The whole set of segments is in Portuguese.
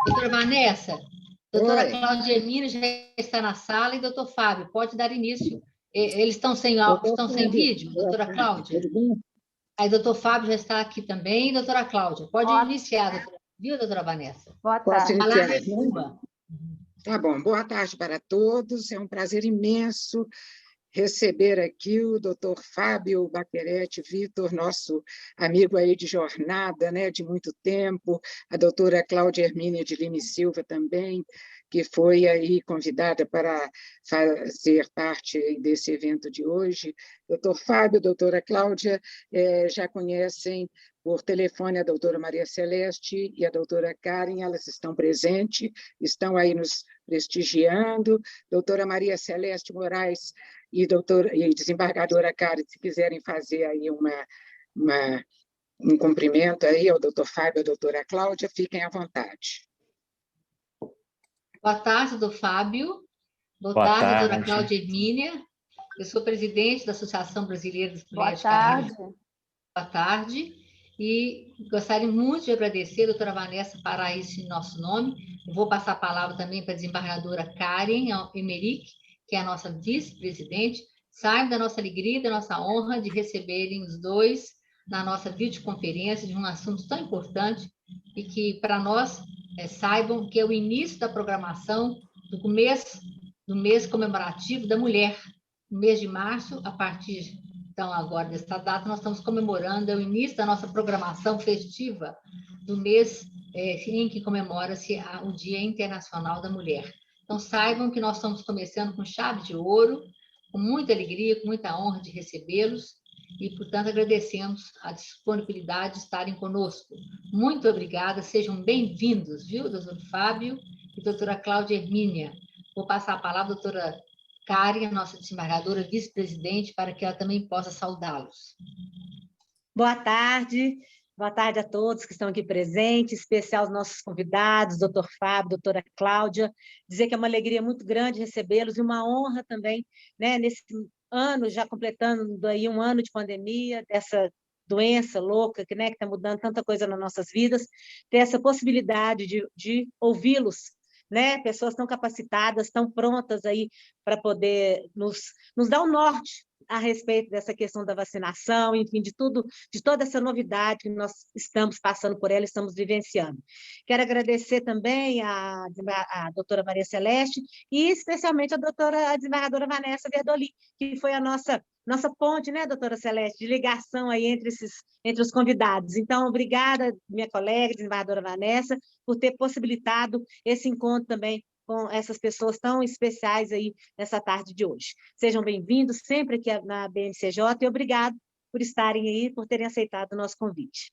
Doutora Vanessa, doutora Oi. Cláudia Hermínia já está na sala e doutor Fábio, pode dar início. Eles estão sem vídeo, doutora Cláudia? Tudo bem? Aí, doutor Fábio já está aqui também, doutora Cláudia. Pode iniciar, viu, doutora Vanessa? Boa Posso tarde. iniciar? É sua. Tá bom, boa tarde para todos. É um prazer imenso receber aqui o doutor Fábio Baquerete Vitor, nosso amigo aí de jornada, né, de muito tempo, a doutora Cláudia Hermínia de Lima e Silva também, que foi aí convidada para fazer parte desse evento de hoje. Doutor Fábio, doutora Cláudia, já conhecem por telefone a doutora Maria Celeste e a doutora Karen, elas estão presentes, estão aí nos prestigiando. Doutora Maria Celeste Moraes e desembargadora Karen, se quiserem fazer aí um cumprimento aí ao doutor Fábio e à doutora Cláudia, fiquem à vontade. Boa tarde, doutor Fábio. Boa tarde, doutora Cláudia Hermínia. Eu sou presidente da Associação Brasileira das Mulheres de Carreira. Boa tarde. E gostaria muito de agradecer a doutora Vanessa para isso em nosso nome. Eu vou passar a palavra também para a desembargadora Karen Emerick, que é a nossa vice-presidente. Saibam da nossa alegria e da nossa honra de receberem os dois na nossa videoconferência de um assunto tão importante e que, para nós, saibam que é o início da programação do mês comemorativo da mulher. No mês de março, a partir, então, agora desta data, nós estamos comemorando o início da nossa programação festiva do mês em que comemora-se o Dia Internacional da Mulher. Então, saibam que nós estamos começando com chave de ouro, com muita alegria, com muita honra de recebê-los e, portanto, agradecemos a disponibilidade de estarem conosco. Muito obrigada, sejam bem-vindos, viu, doutor Fábio e doutora Cláudia Hermínia. Vou passar a palavra à doutora Karen, a nossa desembargadora vice-presidente, para que ela também possa saudá-los. Boa tarde a todos que estão aqui presentes, em especial os nossos convidados, doutor Fábio, doutora Cláudia. Dizer que é uma alegria muito grande recebê-los e uma honra também, né, nesse ano, já completando aí um ano de pandemia, dessa doença louca que está mudando tanta coisa nas nossas vidas, ter essa possibilidade de ouvi-los, né? Pessoas tão capacitadas, tão prontas aí para poder nos dar um norte a respeito dessa questão da vacinação, enfim, de toda essa novidade que nós estamos passando por ela, estamos vivenciando. Quero agradecer também a doutora Maria Celeste e especialmente a desembargadora Vanessa Verdoli, que foi a nossa ponte, né, doutora Celeste, de ligação aí entre os convidados. Então, obrigada, minha colega, desembargadora Vanessa, por ter possibilitado esse encontro também com essas pessoas tão especiais aí nessa tarde de hoje. Sejam bem-vindos sempre aqui na BNCJ e obrigado por estarem aí, por terem aceitado o nosso convite.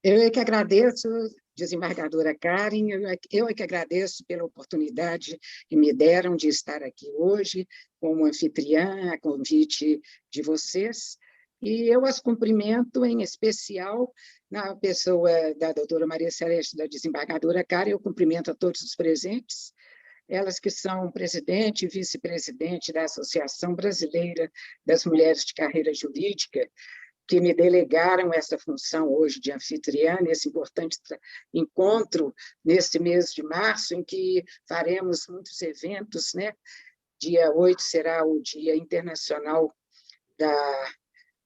Eu é que agradeço, desembargadora Karen, eu é que agradeço pela oportunidade que me deram de estar aqui hoje como anfitriã, a convite de vocês, e eu as cumprimento em especial na pessoa da doutora Maria Celeste, da desembargadora Karen, eu cumprimento a todos os presentes, elas que são presidente e vice-presidente da Associação Brasileira das Mulheres de Carreira Jurídica, que me delegaram essa função hoje de anfitriã, nesse importante encontro, neste mês de março, em que faremos muitos eventos, né? Dia 8 será o Dia Internacional da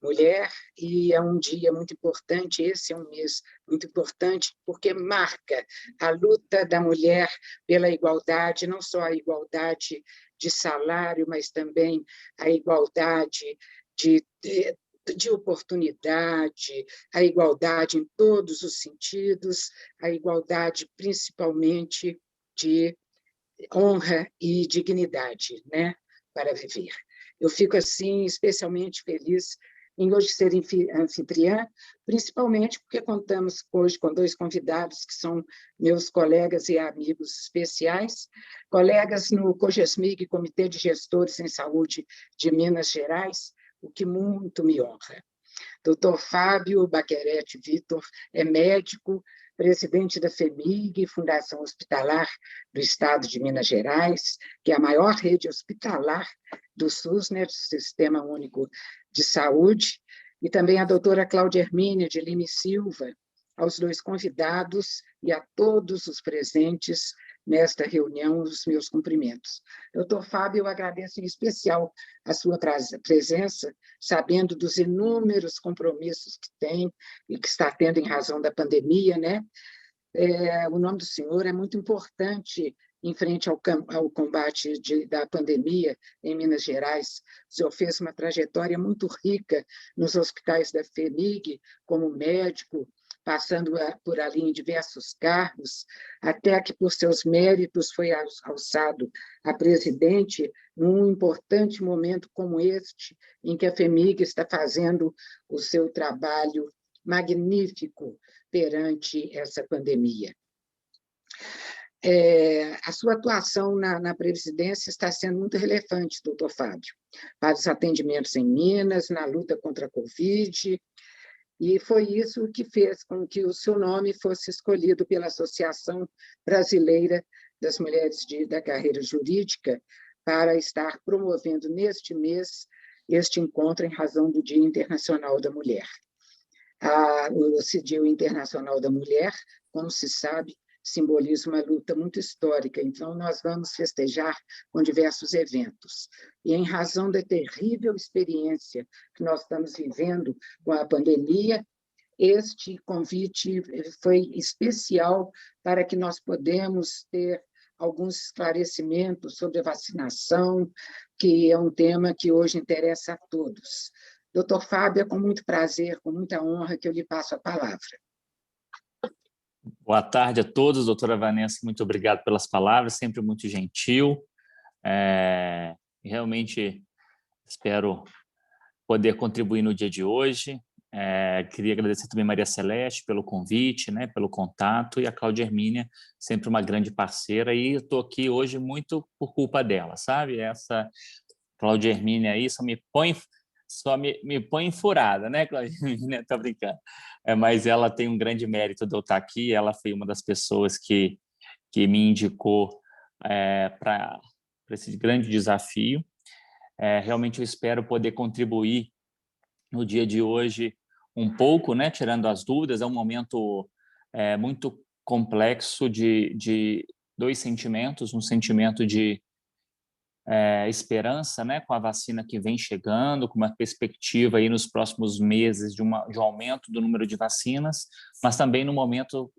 Mulher, e é um dia muito importante, esse é um mês muito importante, porque marca a luta da mulher pela igualdade, não só a igualdade de salário, mas também a igualdade de oportunidade, a igualdade em todos os sentidos, a igualdade principalmente de honra e dignidade, né, para viver. Eu fico, assim, especialmente feliz em hoje ser anfitriã, principalmente porque contamos hoje com dois convidados que são meus colegas e amigos especiais, colegas no COGESMIG, Comitê de Gestores em Saúde de Minas Gerais, o que muito me honra. Dr. Fábio Baquerete Vitor é médico, presidente da FEMIG, Fundação Hospitalar do Estado de Minas Gerais, que é a maior rede hospitalar do SUS, né, do Sistema Único de Saúde, e também a doutora Cláudia Hermínia de Lima e Silva, aos dois convidados e a todos os presentes nesta reunião, os meus cumprimentos. Doutor Fábio, eu agradeço em especial a sua presença, sabendo dos inúmeros compromissos que tem e que está tendo em razão da pandemia, né? O nome do senhor é muito importante em frente ao combate da pandemia em Minas Gerais. O senhor fez uma trajetória muito rica nos hospitais da FHEMIG, como médico, passando por ali em diversos cargos, até que, por seus méritos, foi alçado a presidente num importante momento como este, em que a FHEMIG está fazendo o seu trabalho magnífico perante essa pandemia. A sua atuação na presidência está sendo muito relevante, doutor Fábio, para os atendimentos em Minas, na luta contra a Covid, e foi isso que fez com que o seu nome fosse escolhido pela Associação Brasileira das Mulheres da Carreira Jurídica para estar promovendo neste mês este encontro em razão do Dia Internacional da Mulher. O Dia Internacional da Mulher, como se sabe, simboliza uma luta muito histórica, então nós vamos festejar com diversos eventos. E em razão da terrível experiência que nós estamos vivendo com a pandemia, este convite foi especial para que nós podemos ter alguns esclarecimentos sobre a vacinação, que é um tema que hoje interessa a todos. Doutor Fábio, é com muito prazer, com muita honra que eu lhe passo a palavra. Boa tarde a todos, doutora Vanessa, muito obrigado pelas palavras, sempre muito gentil. Realmente espero poder contribuir no dia de hoje. Queria agradecer também a Maria Celeste pelo convite, né, pelo contato, e a Cláudia Hermínia, sempre uma grande parceira, e estou aqui hoje muito por culpa dela, sabe? Essa Cláudia Hermínia aí só me põe furada, né, Cláudia Hermínia? Estou brincando. Mas ela tem um grande mérito de eu estar aqui, ela foi uma das pessoas que me indicou para esse grande desafio. Realmente eu espero poder contribuir no dia de hoje um pouco, né, tirando as dúvidas. É um momento muito complexo de dois sentimentos, um sentimento de esperança, né, com a vacina que vem chegando, com uma perspectiva aí nos próximos meses de um aumento do número de vacinas, mas também no momento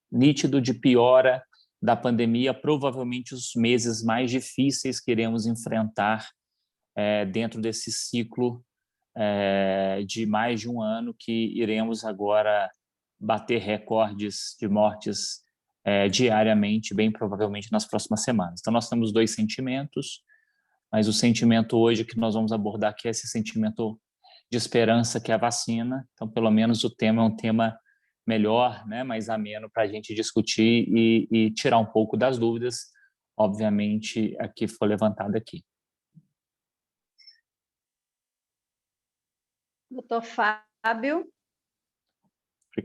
nítido de piora da pandemia, provavelmente os meses mais difíceis que iremos enfrentar dentro desse ciclo de mais de um ano que iremos agora bater recordes de mortes diariamente, bem provavelmente nas próximas semanas. Então, nós temos dois sentimentos, mas o sentimento hoje que nós vamos abordar aqui é esse sentimento de esperança, que é a vacina. Então, pelo menos o tema é um tema melhor, né, mais ameno para a gente discutir e tirar um pouco das dúvidas, obviamente, a que foi levantada aqui. Doutor Fábio,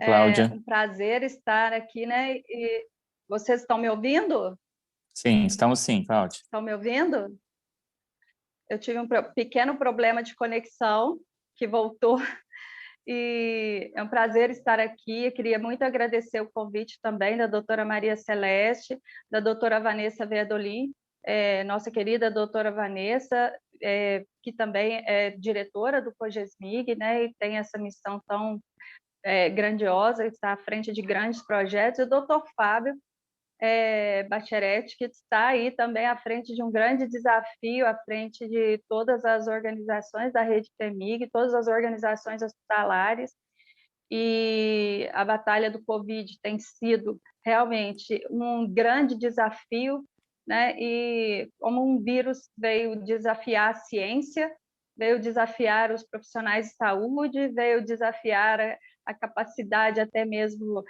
Cláudia. É um prazer estar aqui, né? E vocês estão me ouvindo? Sim, estamos sim, Cláudia. Estão me ouvindo? Eu tive um pequeno problema de conexão que voltou e é um prazer estar aqui. Eu queria muito agradecer o convite também da doutora Maria Celeste, da doutora Vanessa Verdolim, nossa querida doutora Vanessa, que também é diretora do COGESMIG, né? E tem essa missão tão grandiosa, está à frente de grandes projetos, e o doutor Fábio Bacheretti, que está aí também à frente de um grande desafio, à frente de todas as organizações da rede FHEMIG, todas as organizações hospitalares, e a batalha do Covid tem sido realmente um grande desafio, né? E como um vírus veio desafiar a ciência, veio desafiar os profissionais de saúde, veio desafiar a capacidade até mesmo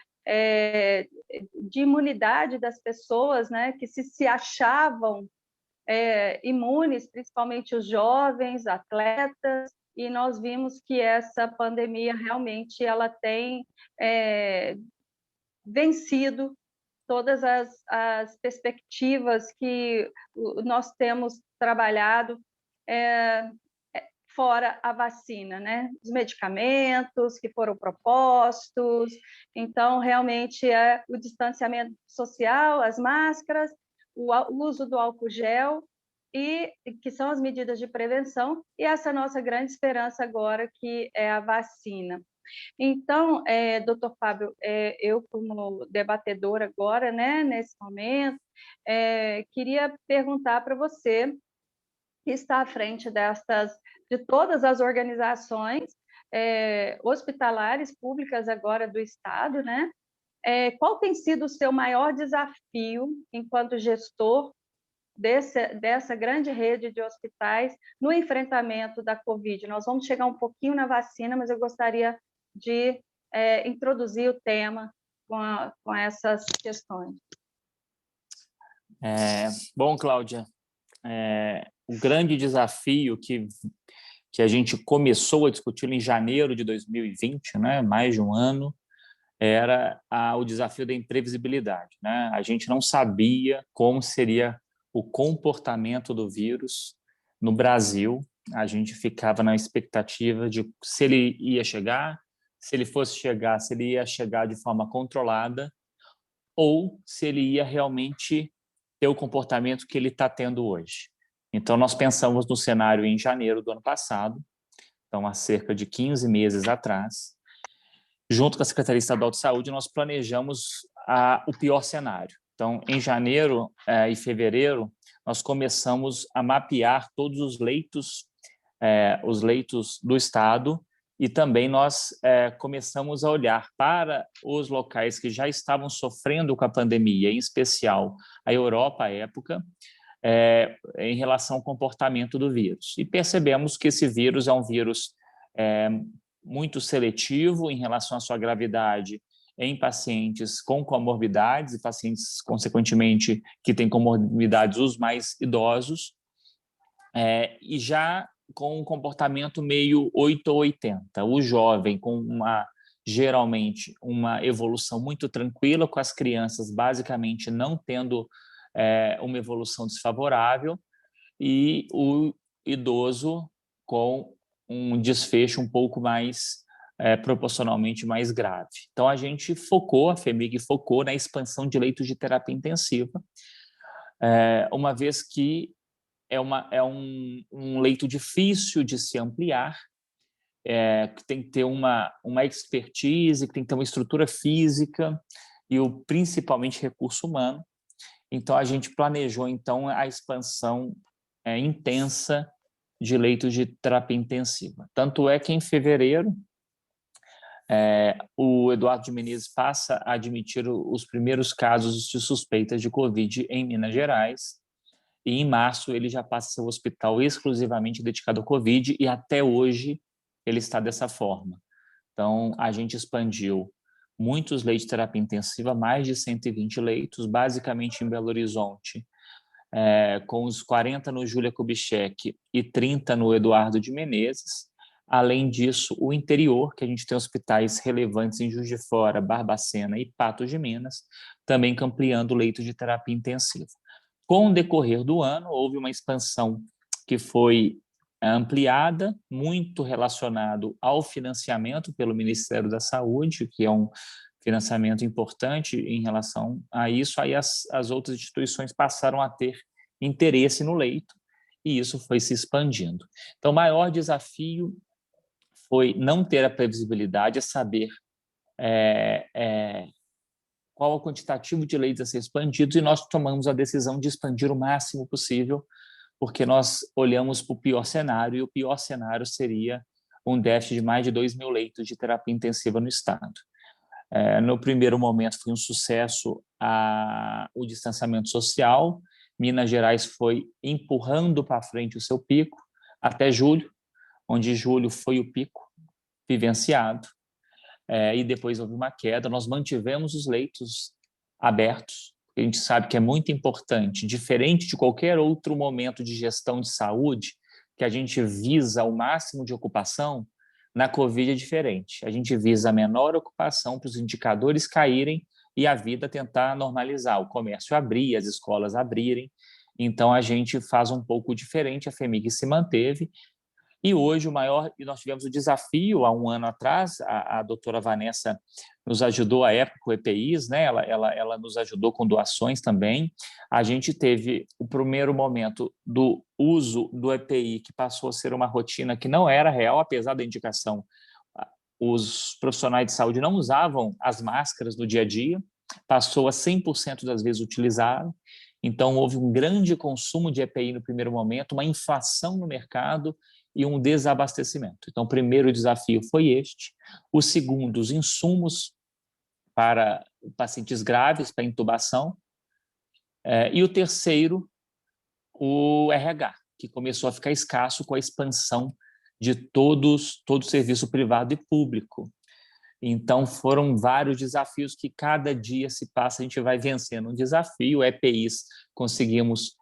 de imunidade das pessoas, né, que se achavam imunes, principalmente os jovens, atletas, e nós vimos que essa pandemia realmente ela tem vencido todas as perspectivas que nós temos trabalhado. fora a vacina, né? Os medicamentos que foram propostos. Então, realmente, é o distanciamento social, as máscaras, o uso do álcool gel, e que são as medidas de prevenção, e essa nossa grande esperança agora, que é a vacina. Então, doutor Fábio, eu como debatedora agora, né, nesse momento, queria perguntar para você, que está à frente de todas as organizações hospitalares públicas agora do Estado, né? Qual tem sido o seu maior desafio enquanto gestor dessa grande rede de hospitais no enfrentamento da Covid? Nós vamos chegar um pouquinho na vacina, mas eu gostaria de introduzir o tema com essas questões. Bom, Cláudia, o grande desafio que a gente começou a discutir em janeiro de 2020, né, mais de um ano, era o desafio da imprevisibilidade, né? A gente não sabia como seria o comportamento do vírus no Brasil. A gente ficava na expectativa de se ele ia chegar, se ele fosse chegar, se ele ia chegar de forma controlada ou se ele ia realmente ter o comportamento que ele está tendo hoje. Então, nós pensamos no cenário em janeiro do ano passado, então há cerca de 15 meses atrás. Junto com a Secretaria Estadual de Saúde, nós planejamos o pior cenário. Então, em janeiro e fevereiro, nós começamos a mapear todos os leitos do Estado, e também nós começamos a olhar para os locais que já estavam sofrendo com a pandemia, em especial a Europa à época, em relação ao comportamento do vírus. E percebemos que esse vírus é um vírus muito seletivo em relação à sua gravidade em pacientes com comorbidades e pacientes, consequentemente, que têm comorbidades os mais idosos, e já com um comportamento meio 8 ou 80. O jovem com geralmente uma evolução muito tranquila, com as crianças basicamente não tendo uma evolução desfavorável, e o idoso com um desfecho um pouco mais proporcionalmente mais grave. Então, a FHEMIG focou na expansão de leitos de terapia intensiva, uma vez que é um leito difícil de se ampliar, que tem que ter uma expertise, que tem que ter uma estrutura física e principalmente recurso humano. Então, a gente planejou então a expansão intensa de leitos de terapia intensiva. Tanto é que em fevereiro, o Eduardo de Menezes passa a admitir os primeiros casos de suspeitas de Covid em Minas Gerais, e em março ele já passa a ser um hospital exclusivamente dedicado ao Covid, e até hoje ele está dessa forma. Então, a gente expandiu muitos leitos de terapia intensiva, mais de 120 leitos, basicamente em Belo Horizonte, com os 40 no Júlia Kubitschek e 30 no Eduardo de Menezes. Além disso, o interior, que a gente tem hospitais relevantes em Juiz de Fora, Barbacena e Patos de Minas, também ampliando leitos de terapia intensiva. Com o decorrer do ano, houve uma expansão que foi ampliada, muito relacionado ao financiamento pelo Ministério da Saúde, que é um financiamento importante em relação a isso. Aí as outras instituições passaram a ter interesse no leito, e isso foi se expandindo. Então, o maior desafio foi não ter a previsibilidade, saber qual o quantitativo de leitos a ser expandidos, e nós tomamos a decisão de expandir o máximo possível, porque nós olhamos para o pior cenário, e o pior cenário seria um déficit de mais de 2.000 leitos de terapia intensiva no Estado. No primeiro momento foi um sucesso o distanciamento social. Minas Gerais foi empurrando para frente o seu pico até julho, onde julho foi o pico vivenciado, e depois houve uma queda. Nós mantivemos os leitos abertos, porque a gente sabe que é muito importante, diferente de qualquer outro momento de gestão de saúde, que a gente visa o máximo de ocupação. Na Covid é diferente. A gente visa a menor ocupação para os indicadores caírem e a vida tentar normalizar, o comércio abrir, as escolas abrirem. Então, a gente faz um pouco diferente. A FHEMIG se manteve E hoje nós tivemos o desafio, há um ano atrás, a doutora Vanessa nos ajudou à época com o EPIs, né? Ela nos ajudou com doações também. A gente teve o primeiro momento do uso do EPI, que passou a ser uma rotina que não era real, apesar da indicação. Os profissionais de saúde não usavam as máscaras no dia a dia, passou a 100% das vezes utilizado. Então, houve um grande consumo de EPI no primeiro momento, uma inflação no mercado e um desabastecimento. Então, o primeiro desafio foi este. O segundo, os insumos para pacientes graves, para intubação. E o terceiro, o RH, que começou a ficar escasso com a expansão de todo o serviço privado e público. Então, foram vários desafios que cada dia se passa, a gente vai vencendo um desafio. EPIs, conseguimos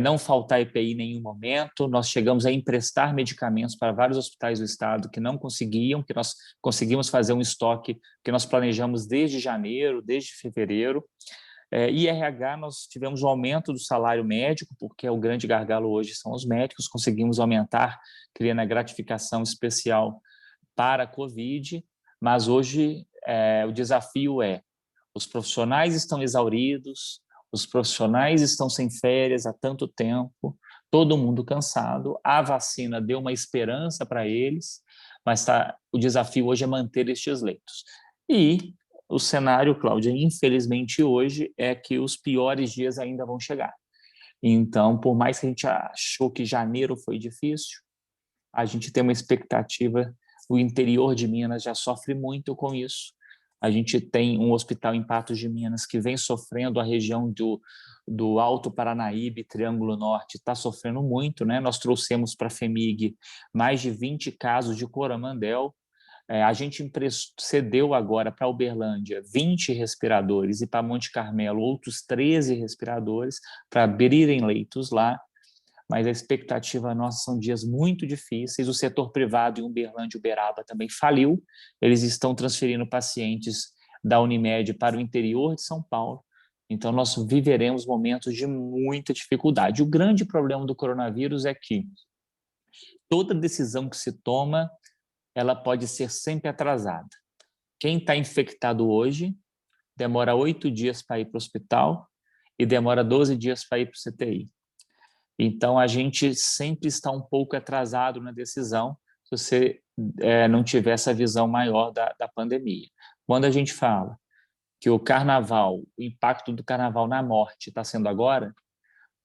não faltar EPI em nenhum momento, nós chegamos a emprestar medicamentos para vários hospitais do estado que não conseguiam, que nós conseguimos fazer um estoque que nós planejamos desde janeiro, desde fevereiro. E RH, nós tivemos um aumento do salário médico, porque o grande gargalo hoje são os médicos, conseguimos aumentar, criando a gratificação especial para a Covid, mas hoje o desafio os profissionais estão exauridos, os profissionais estão sem férias há tanto tempo, todo mundo cansado, a vacina deu uma esperança para eles, mas o desafio hoje é manter estes leitos. E o cenário, Cláudia, infelizmente hoje, é que os piores dias ainda vão chegar. Então, por mais que a gente achou que janeiro foi difícil, a gente tem uma expectativa. O interior de Minas já sofre muito com isso. A gente tem um hospital em Patos de Minas que vem sofrendo, a região do Alto Paranaíbe, Triângulo Norte, está sofrendo muito, né? Nós trouxemos para a FEMIG mais de 20 casos de Coromandel. A gente cedeu agora para Uberlândia 20 respiradores e para Monte Carmelo outros 13 respiradores para abrirem leitos lá. Mas a expectativa nossa são dias muito difíceis. O setor privado em Uberlândia e Uberaba também faliu. Eles estão transferindo pacientes da Unimed para o interior de São Paulo. Então, nós viveremos momentos de muita dificuldade. O grande problema do coronavírus é que toda decisão que se toma, ela pode ser sempre atrasada. Quem está infectado hoje demora 8 dias para ir para o hospital e demora 12 dias para ir para o CTI. Então, a gente sempre está um pouco atrasado na decisão se você não tiver essa visão maior da pandemia. Quando a gente fala que o carnaval, o impacto do carnaval na morte está sendo agora,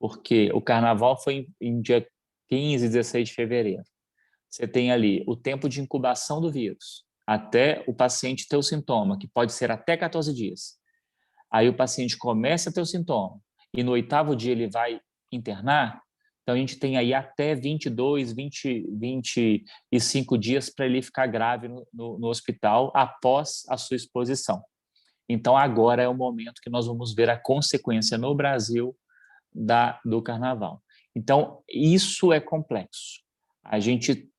porque o carnaval foi em dia 15, 16 de fevereiro. Você tem ali o tempo de incubação do vírus, até o paciente ter o sintoma, que pode ser até 14 dias. Aí o paciente começa a ter o sintoma, e no 8º dia ele vai internar. Então, a gente tem aí até 22, 25 dias para ele ficar grave no hospital após a sua exposição. Então, agora é o momento que nós vamos ver a consequência no Brasil do carnaval. Então, isso é complexo. A gente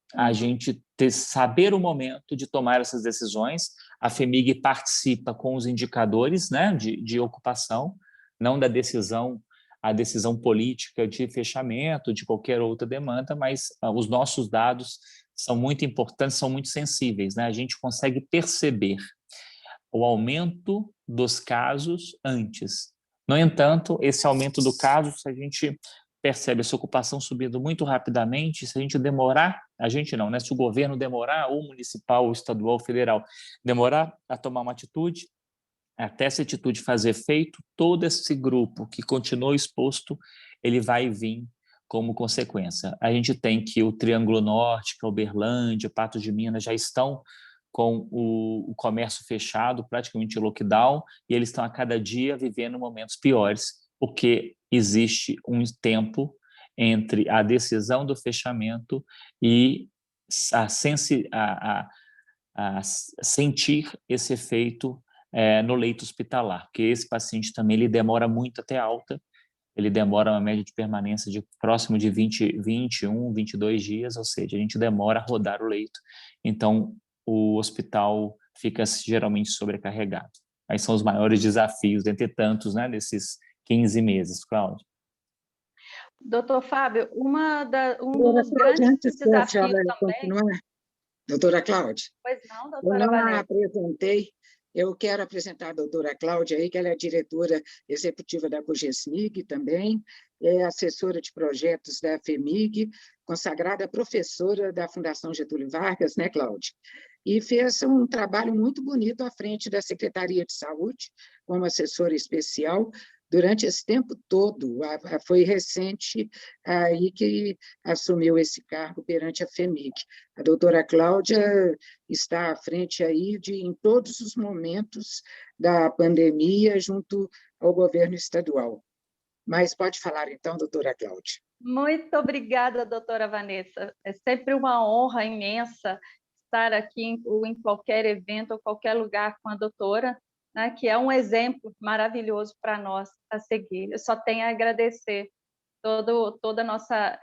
saber o momento de tomar essas decisões. A FEMIG participa com os indicadores, né, de ocupação, não da decisão, a decisão política de fechamento, de qualquer outra demanda, mas os nossos dados são muito importantes, são muito sensíveis, né? A gente consegue perceber o aumento dos casos antes. No entanto, esse aumento do caso, se a gente percebe essa ocupação subindo muito rapidamente, se a gente demorar, a gente não, né? Se o governo demorar, ou municipal, ou estadual, ou federal, demorar a tomar uma atitude, até essa atitude fazer efeito, todo esse grupo que continuou exposto, ele vai vir como consequência. A gente tem que o Triângulo Norte, que é Uberlândia, Patos de Minas, já estão com o comércio fechado, praticamente lockdown, e eles estão a cada dia vivendo momentos piores, porque existe um tempo entre a decisão do fechamento e a sentir esse efeito no leito hospitalar, porque esse paciente também ele demora muito até alta, ele demora uma média de permanência de próximo de 21, 22 dias, ou seja, a gente demora a rodar o leito, então o hospital fica geralmente sobrecarregado. Aí são os maiores desafios, entre tantos, né, desses 15 meses, Cláudia. Doutor Fábio, um dos grandes desafios também... Doutora Cláudia. Pois não, doutora Eu não Vanessa. a apresentei, eu quero apresentar a doutora Cláudia aí, que ela é diretora executiva da COGESMIG também, é assessora de projetos da FEMIG, consagrada professora da Fundação Getúlio Vargas, né, Cláudia? E fez um trabalho muito bonito à frente da Secretaria de Saúde, como assessora especial, durante esse tempo todo. Foi recente aí que assumiu esse cargo perante a FEMIG. A doutora Cláudia está à frente aí em todos os momentos da pandemia, junto ao governo estadual. Mas pode falar, então, doutora Cláudia. Muito obrigada, doutora Vanessa. É sempre uma honra imensa estar aqui em qualquer evento ou qualquer lugar com a doutora, né, que é um exemplo maravilhoso para nós a seguir. Eu só tenho a agradecer toda a nossa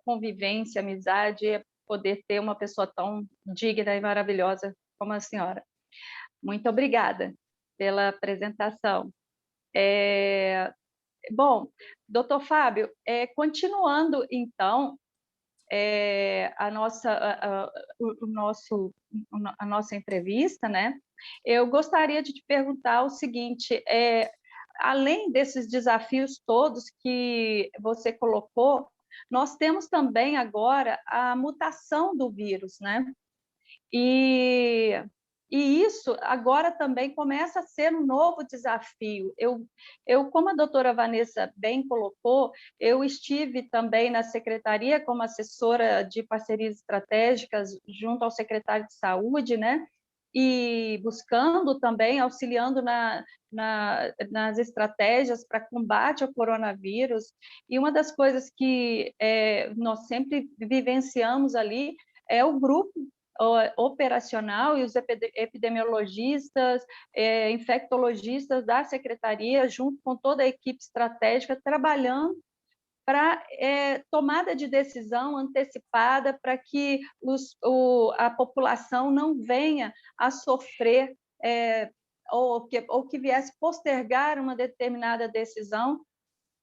convivência, amizade, poder ter uma pessoa tão digna e maravilhosa como a senhora. Muito obrigada pela apresentação. Bom, doutor Fábio, continuando, então, a nossa entrevista, né? Eu gostaria de te perguntar o seguinte, além desses desafios todos que você colocou, nós temos também agora a mutação do vírus, né? E isso agora também começa a ser um novo desafio. Eu, como a doutora Vanessa bem colocou, eu estive também na secretaria como assessora de parcerias estratégicas junto ao secretário de Saúde, né? E buscando também, auxiliando nas estratégias para combate ao coronavírus. E uma das coisas que nós sempre vivenciamos ali é o grupo operacional e os epidemiologistas, infectologistas da secretaria, junto com toda a equipe estratégica, trabalhando para tomada de decisão antecipada, para que a população não venha a sofrer ou que viesse postergar uma determinada decisão,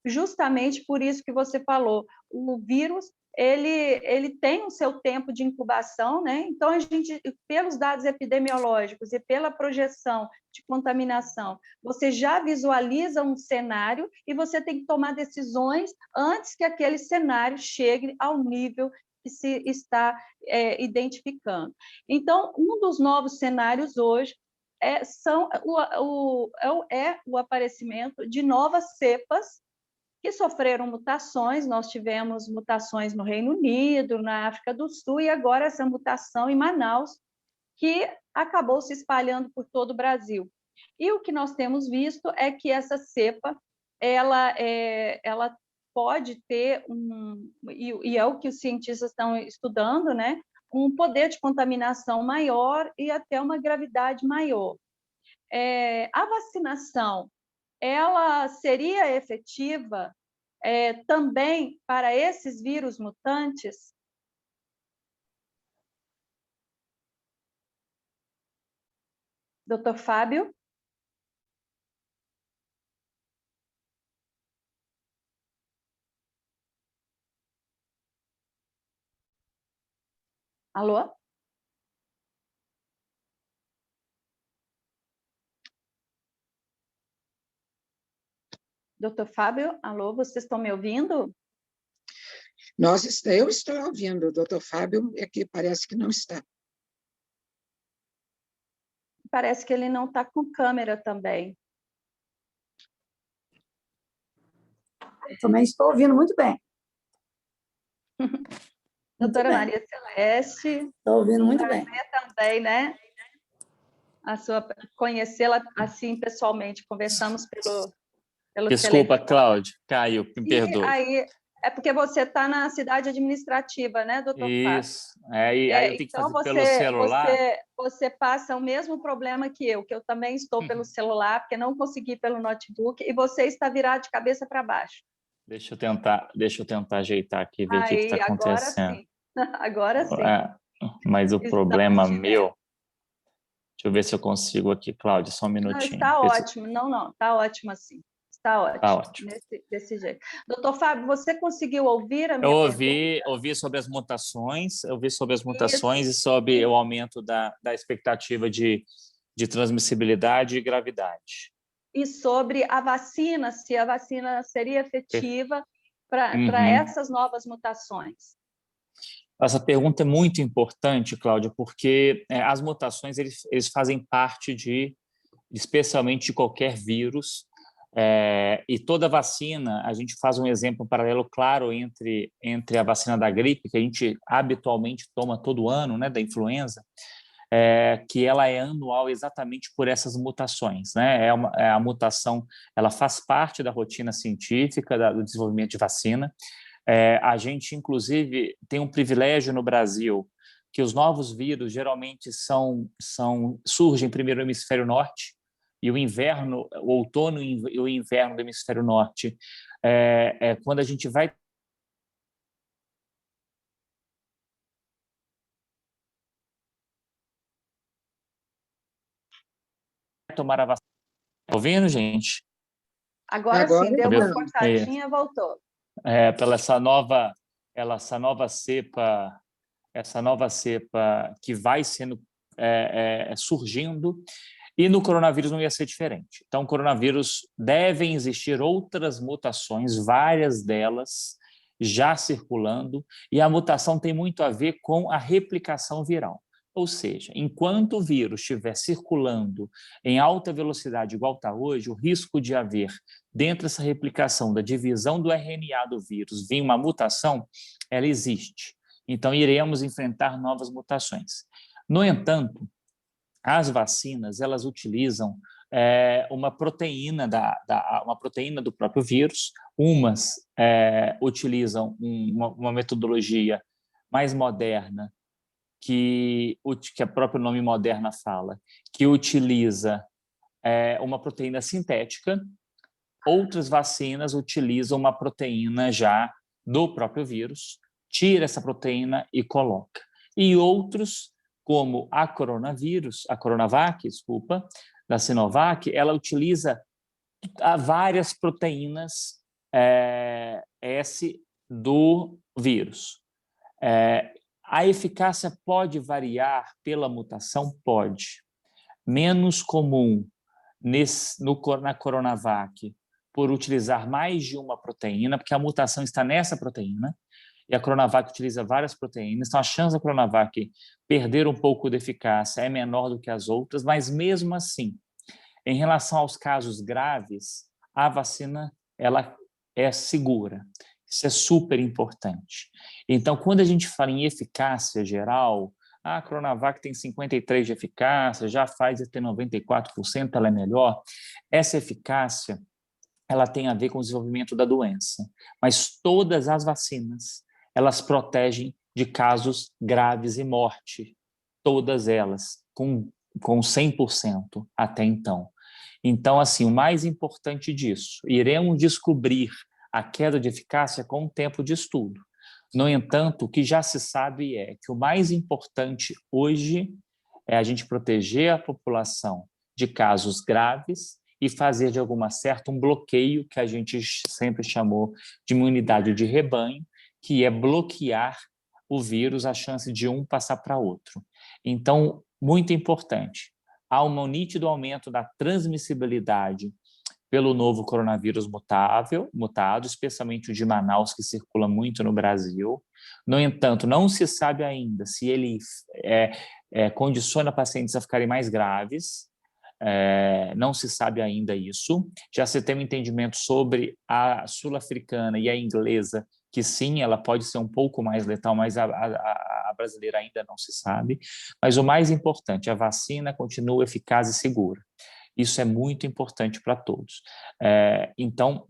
justamente por isso que você falou. O vírus ele tem o seu tempo de incubação, né? Então, a gente, pelos dados epidemiológicos e pela projeção de contaminação, você já visualiza um cenário e você tem que tomar decisões antes que aquele cenário chegue ao nível que se está identificando. Então, um dos novos cenários hoje é o aparecimento de novas cepas que sofreram mutações. Nós tivemos mutações no Reino Unido, na África do Sul, e agora essa mutação em Manaus, que acabou se espalhando por todo o Brasil. E o que nós temos visto é que essa cepa, ela pode ter, e é o que os cientistas estão estudando, né, um poder de contaminação maior e até uma gravidade maior. A vacinação, ela seria efetiva também para esses vírus mutantes? Doutor Fábio? Alô? Doutor Fábio, alô, vocês estão me ouvindo? Eu estou ouvindo, o doutor Fábio é que parece que não está. Parece que ele não está com câmera também. Eu também estou ouvindo muito bem. Doutora Maria Celeste. Estou ouvindo muito bem. Também, né? Conhecê-la assim pessoalmente, conversamos pelo Desculpa, telefone. Cláudia, caiu, me perdoe. Aí, é porque você está na cidade administrativa, né, doutor Fábio? Isso, aí eu tenho que fazer pelo celular. Você passa o mesmo problema que eu também estou pelo celular, porque não consegui pelo notebook, e você está virado de cabeça para baixo. Deixa eu tentar ajeitar aqui, ver o que está acontecendo. Agora sim. Mas o problema meu... Deixa eu ver se eu consigo aqui, Cláudia, só um minutinho. Está ótimo, não, está ótimo assim. Tá ótimo. Tá ótimo. Desse jeito. Doutor Fábio, você conseguiu ouvir a minha pergunta? Ouvi sobre as mutações, Isso. e sobre o aumento da expectativa de transmissibilidade e gravidade. E sobre a vacina, se a vacina seria efetiva para essas novas mutações. Essa pergunta é muito importante, Cláudia, porque as mutações eles fazem parte especialmente de qualquer vírus, e toda vacina, a gente faz um exemplo paralelo claro entre a vacina da gripe, que a gente habitualmente toma todo ano, né, da influenza, que ela é anual exatamente por essas mutações, né? A mutação, ela faz parte da rotina científica do desenvolvimento de vacina. A gente, inclusive, tem um privilégio no Brasil, que os novos vírus geralmente surgem primeiro no hemisfério norte, e o outono e o inverno do hemisfério norte, quando a gente vai tomar a vacina. Tá ouvindo, gente? Agora sim, deu uma cortadinha, voltou. Pela essa nova cepa que vai sendo surgindo, e no coronavírus não ia ser diferente. Então, coronavírus, devem existir outras mutações, várias delas já circulando, e a mutação tem muito a ver com a replicação viral. Ou seja, enquanto o vírus estiver circulando em alta velocidade, igual está hoje, o risco de haver, dentro dessa replicação da divisão do RNA do vírus, vir uma mutação, ela existe. Então, iremos enfrentar novas mutações. No entanto, as vacinas, elas utilizam uma proteína do próprio vírus, umas utilizam uma metodologia mais moderna, que o próprio nome Moderna fala, que utiliza uma proteína sintética. Outras vacinas utilizam uma proteína já do próprio vírus, tira essa proteína e coloca. E outros, como a Coronavac, da Sinovac, ela utiliza várias proteínas S do vírus. A eficácia pode variar pela mutação? Pode. Menos comum na Coronavac, por utilizar mais de uma proteína, porque a mutação está nessa proteína, e a Coronavac utiliza várias proteínas, então a chance da Coronavac perder um pouco de eficácia é menor do que as outras, mas mesmo assim, em relação aos casos graves, a vacina ela é segura. Isso é super importante. Então, quando a gente fala em eficácia geral, a Coronavac tem 53% de eficácia, já faz tem 94%, ela é melhor. Essa eficácia, ela tem a ver com o desenvolvimento da doença. Mas todas as vacinas, elas protegem de casos graves e morte. Todas elas, com 100% até então. Então, assim, o mais importante disso, iremos descobrir a queda de eficácia com o tempo de estudo. No entanto, o que já se sabe é que o mais importante hoje é a gente proteger a população de casos graves e fazer, de alguma certa, um bloqueio, que a gente sempre chamou de imunidade de rebanho, que é bloquear o vírus, a chance de um passar para outro. Então, muito importante, há um nítido aumento da transmissibilidade pelo novo coronavírus mutado, especialmente o de Manaus, que circula muito no Brasil. No entanto, não se sabe ainda se ele condiciona pacientes a ficarem mais graves, não se sabe ainda isso. Já se tem um entendimento sobre a sul-africana e a inglesa, que sim, ela pode ser um pouco mais letal, mas a brasileira ainda não se sabe. Mas o mais importante, a vacina continua eficaz e segura. Isso é muito importante para todos. Então,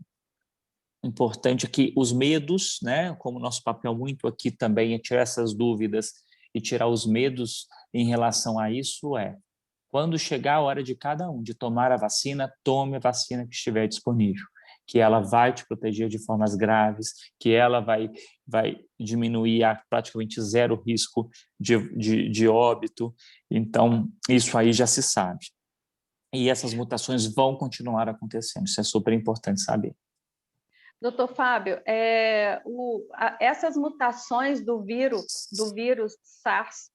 importante que os medos, né, como nosso papel muito aqui também é tirar essas dúvidas e tirar os medos em relação a isso, quando chegar a hora de cada um de tomar a vacina, tome a vacina que estiver disponível, que ela vai te proteger de formas graves, que ela vai diminuir a praticamente zero risco de óbito. Então, isso aí já se sabe. e essas mutações vão continuar acontecendo. Isso é super importante saber. Doutor Fábio, essas mutações do vírus SARS,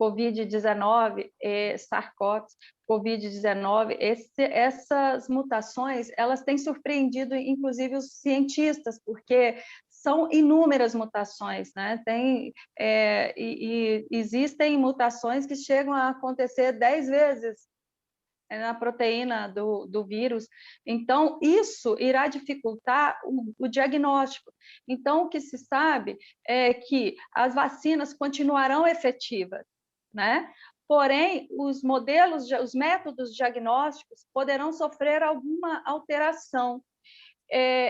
Covid-19, SARS-CoV, Covid-19, essas mutações, elas têm surpreendido, inclusive, os cientistas, porque são inúmeras mutações, né? E existem mutações que chegam a acontecer 10 vezes na proteína do vírus. Então, isso irá dificultar o diagnóstico. Então, o que se sabe é que as vacinas continuarão efetivas, né? Porém, os métodos diagnósticos poderão sofrer alguma alteração.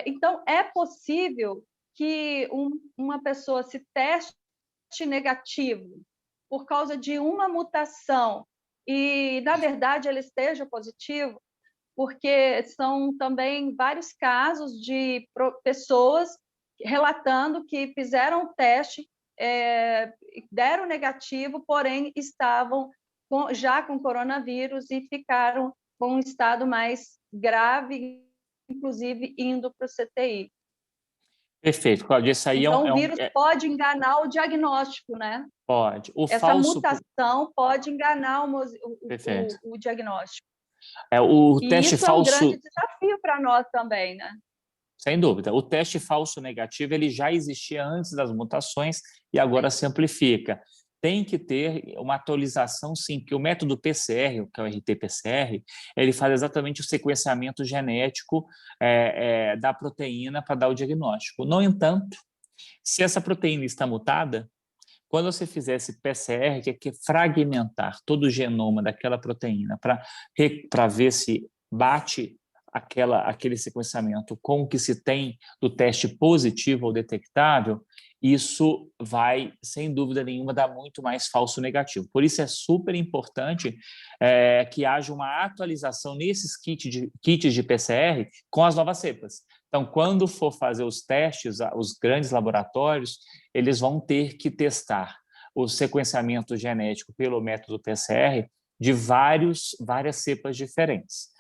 Então, é possível que uma pessoa se teste negativo por causa de uma mutação e, na verdade, ele esteja positivo, porque são também vários casos de pessoas relatando que fizeram o teste, deram negativo, porém estavam já com coronavírus e ficaram com um estado mais grave, inclusive indo para o CTI. Perfeito, Cláudia, isso aí então, o vírus pode enganar o diagnóstico, né? Pode. Essa mutação pode enganar o diagnóstico. O e teste isso falso... é um grande desafio para nós também, né? Sem dúvida. O teste falso negativo ele já existia antes das mutações e agora se amplifica. Tem que ter uma atualização, sim, porque o método PCR, que é o RT-PCR, ele faz exatamente o sequenciamento genético da proteína para dar o diagnóstico. No entanto, se essa proteína está mutada, quando você fizer esse PCR, que é fragmentar todo o genoma daquela proteína para ver se bate aquele sequenciamento com o que se tem do teste positivo ou detectável, isso vai, sem dúvida nenhuma, dar muito mais falso negativo. Por isso é super importante que haja uma atualização nesses kits de PCR com as novas cepas. Então, quando for fazer os testes, os grandes laboratórios, eles vão ter que testar o sequenciamento genético pelo método PCR de várias cepas diferentes.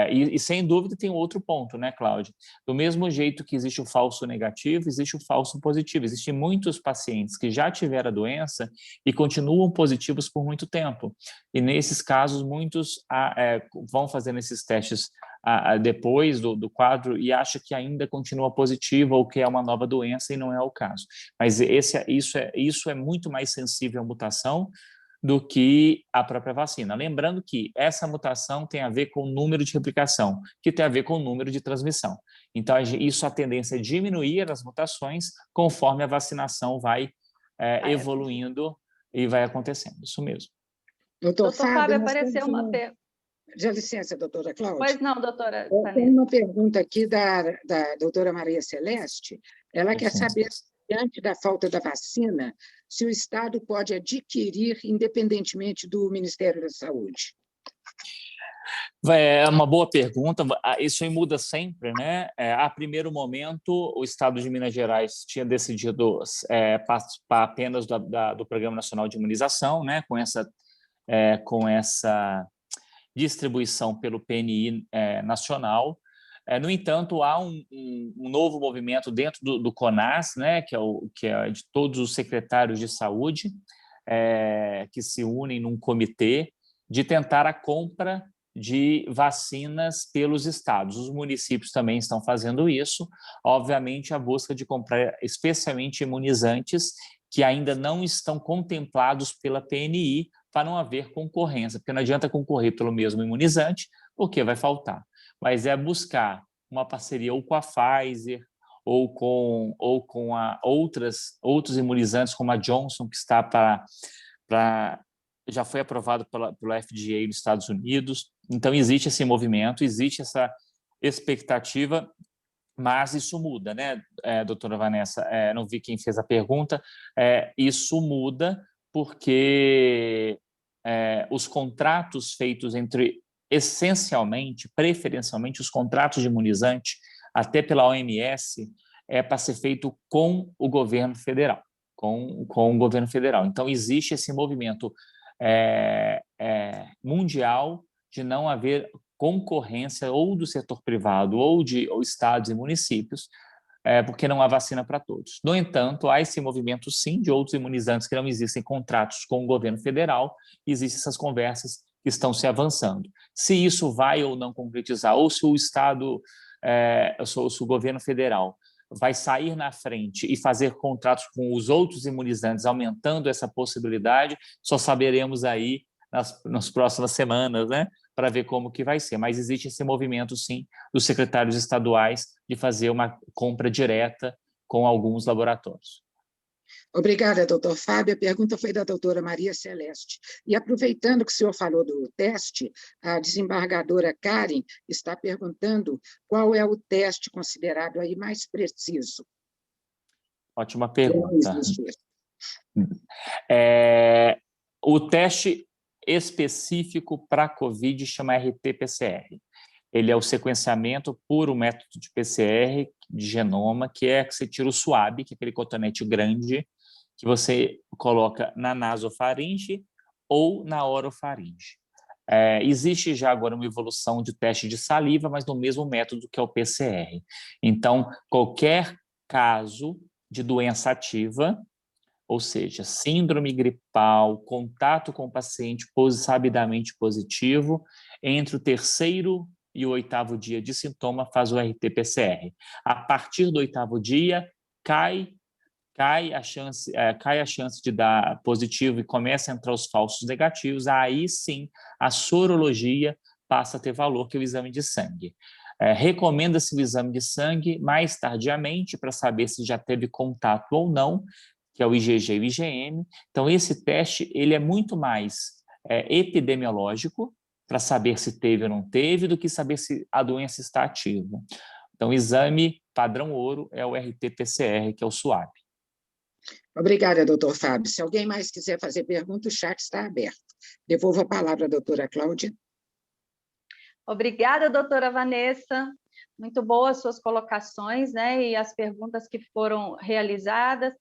E, sem dúvida, tem outro ponto, né, Cláudia? Do mesmo jeito que existe o falso negativo, existe o falso positivo. Existem muitos pacientes que já tiveram a doença e continuam positivos por muito tempo. E, nesses casos, muitos vão fazendo esses testes depois do quadro e acham que ainda continua positivo ou que é uma nova doença e não é o caso. Mas isso é muito mais sensível à mutação do que a própria vacina. Lembrando que essa mutação tem a ver com o número de replicação, que tem a ver com o número de transmissão. Então, a tendência é diminuir as mutações conforme a vacinação vai evoluindo e vai acontecendo. Isso mesmo. Doutor Fábio, apareceu uma pergunta. Já licença, doutora Cláudia. Pois não, doutora. Tem uma pergunta aqui da doutora Maria Celeste. Ela quer saber, diante da falta da vacina, se o Estado pode adquirir independentemente do Ministério da Saúde. É uma boa pergunta. Isso aí muda sempre, né? A primeiro momento, o Estado de Minas Gerais tinha decidido participar apenas do Programa Nacional de Imunização, né? Com essa distribuição pelo PNI nacional. No entanto, há um novo movimento dentro do CONAS, né, que é de todos os secretários de saúde, que se unem num comitê de tentar a compra de vacinas pelos estados. Os municípios também estão fazendo isso. Obviamente, a busca de comprar especialmente imunizantes que ainda não estão contemplados pela PNI para não haver concorrência, porque não adianta concorrer pelo mesmo imunizante, porque vai faltar. Mas é buscar uma parceria ou com a Pfizer ou com outros imunizantes, como a Johnson, que está já foi aprovado pelo FDA nos Estados Unidos. Então, existe esse movimento, existe essa expectativa, mas isso muda, né, doutora Vanessa? Não vi quem fez a pergunta. Isso muda porque os contratos feitos preferencialmente, os contratos de imunizante, até pela OMS, para ser feito com o governo federal. Com o governo federal. Então, existe esse movimento mundial de não haver concorrência ou do setor privado ou de estados e municípios, porque não há vacina para todos. No entanto, há esse movimento, sim, de outros imunizantes que não existem contratos com o governo federal, e existem essas conversas que estão se avançando. Se isso vai ou não concretizar, ou se o Estado, se o governo federal vai sair na frente e fazer contratos com os outros imunizantes, aumentando essa possibilidade, só saberemos aí nas próximas semanas, né, para ver como que vai ser. Mas existe esse movimento, sim, dos secretários estaduais de fazer uma compra direta com alguns laboratórios. Obrigada, doutor Fábio. A pergunta foi da doutora Maria Celeste. E aproveitando que o senhor falou do teste, a desembargadora Karen está perguntando qual é o teste considerado aí mais preciso. Ótima pergunta. O teste específico para a COVID chama RT-PCR. Ele é o sequenciamento por um método de PCR de genoma, que você tira o swab, que é aquele cotonete grande, que você coloca na nasofaringe ou na orofaringe. Existe já agora uma evolução de teste de saliva, mas no mesmo método que é o PCR. Então, qualquer caso de doença ativa, ou seja, síndrome gripal, contato com o paciente sabidamente positivo, entre o 3º e o 8º dia de sintoma, faz o RT-PCR. A partir do 8º dia, cai a chance de dar positivo e começa a entrar os falsos negativos, aí sim a sorologia passa a ter valor, que é o exame de sangue. Recomenda-se o exame de sangue mais tardiamente para saber se já teve contato ou não, que é o IgG e o IgM. Então, esse teste ele é muito mais epidemiológico, para saber se teve ou não teve, do que saber se a doença está ativa. Então, o exame padrão ouro é o RT-PCR, que é o SUAB. Obrigada, doutor Fábio. Se alguém mais quiser fazer pergunta, o chat está aberto. Devolvo a palavra à doutora Cláudia. Obrigada, doutora Vanessa. Muito boas suas colocações, né, e as perguntas que foram realizadas.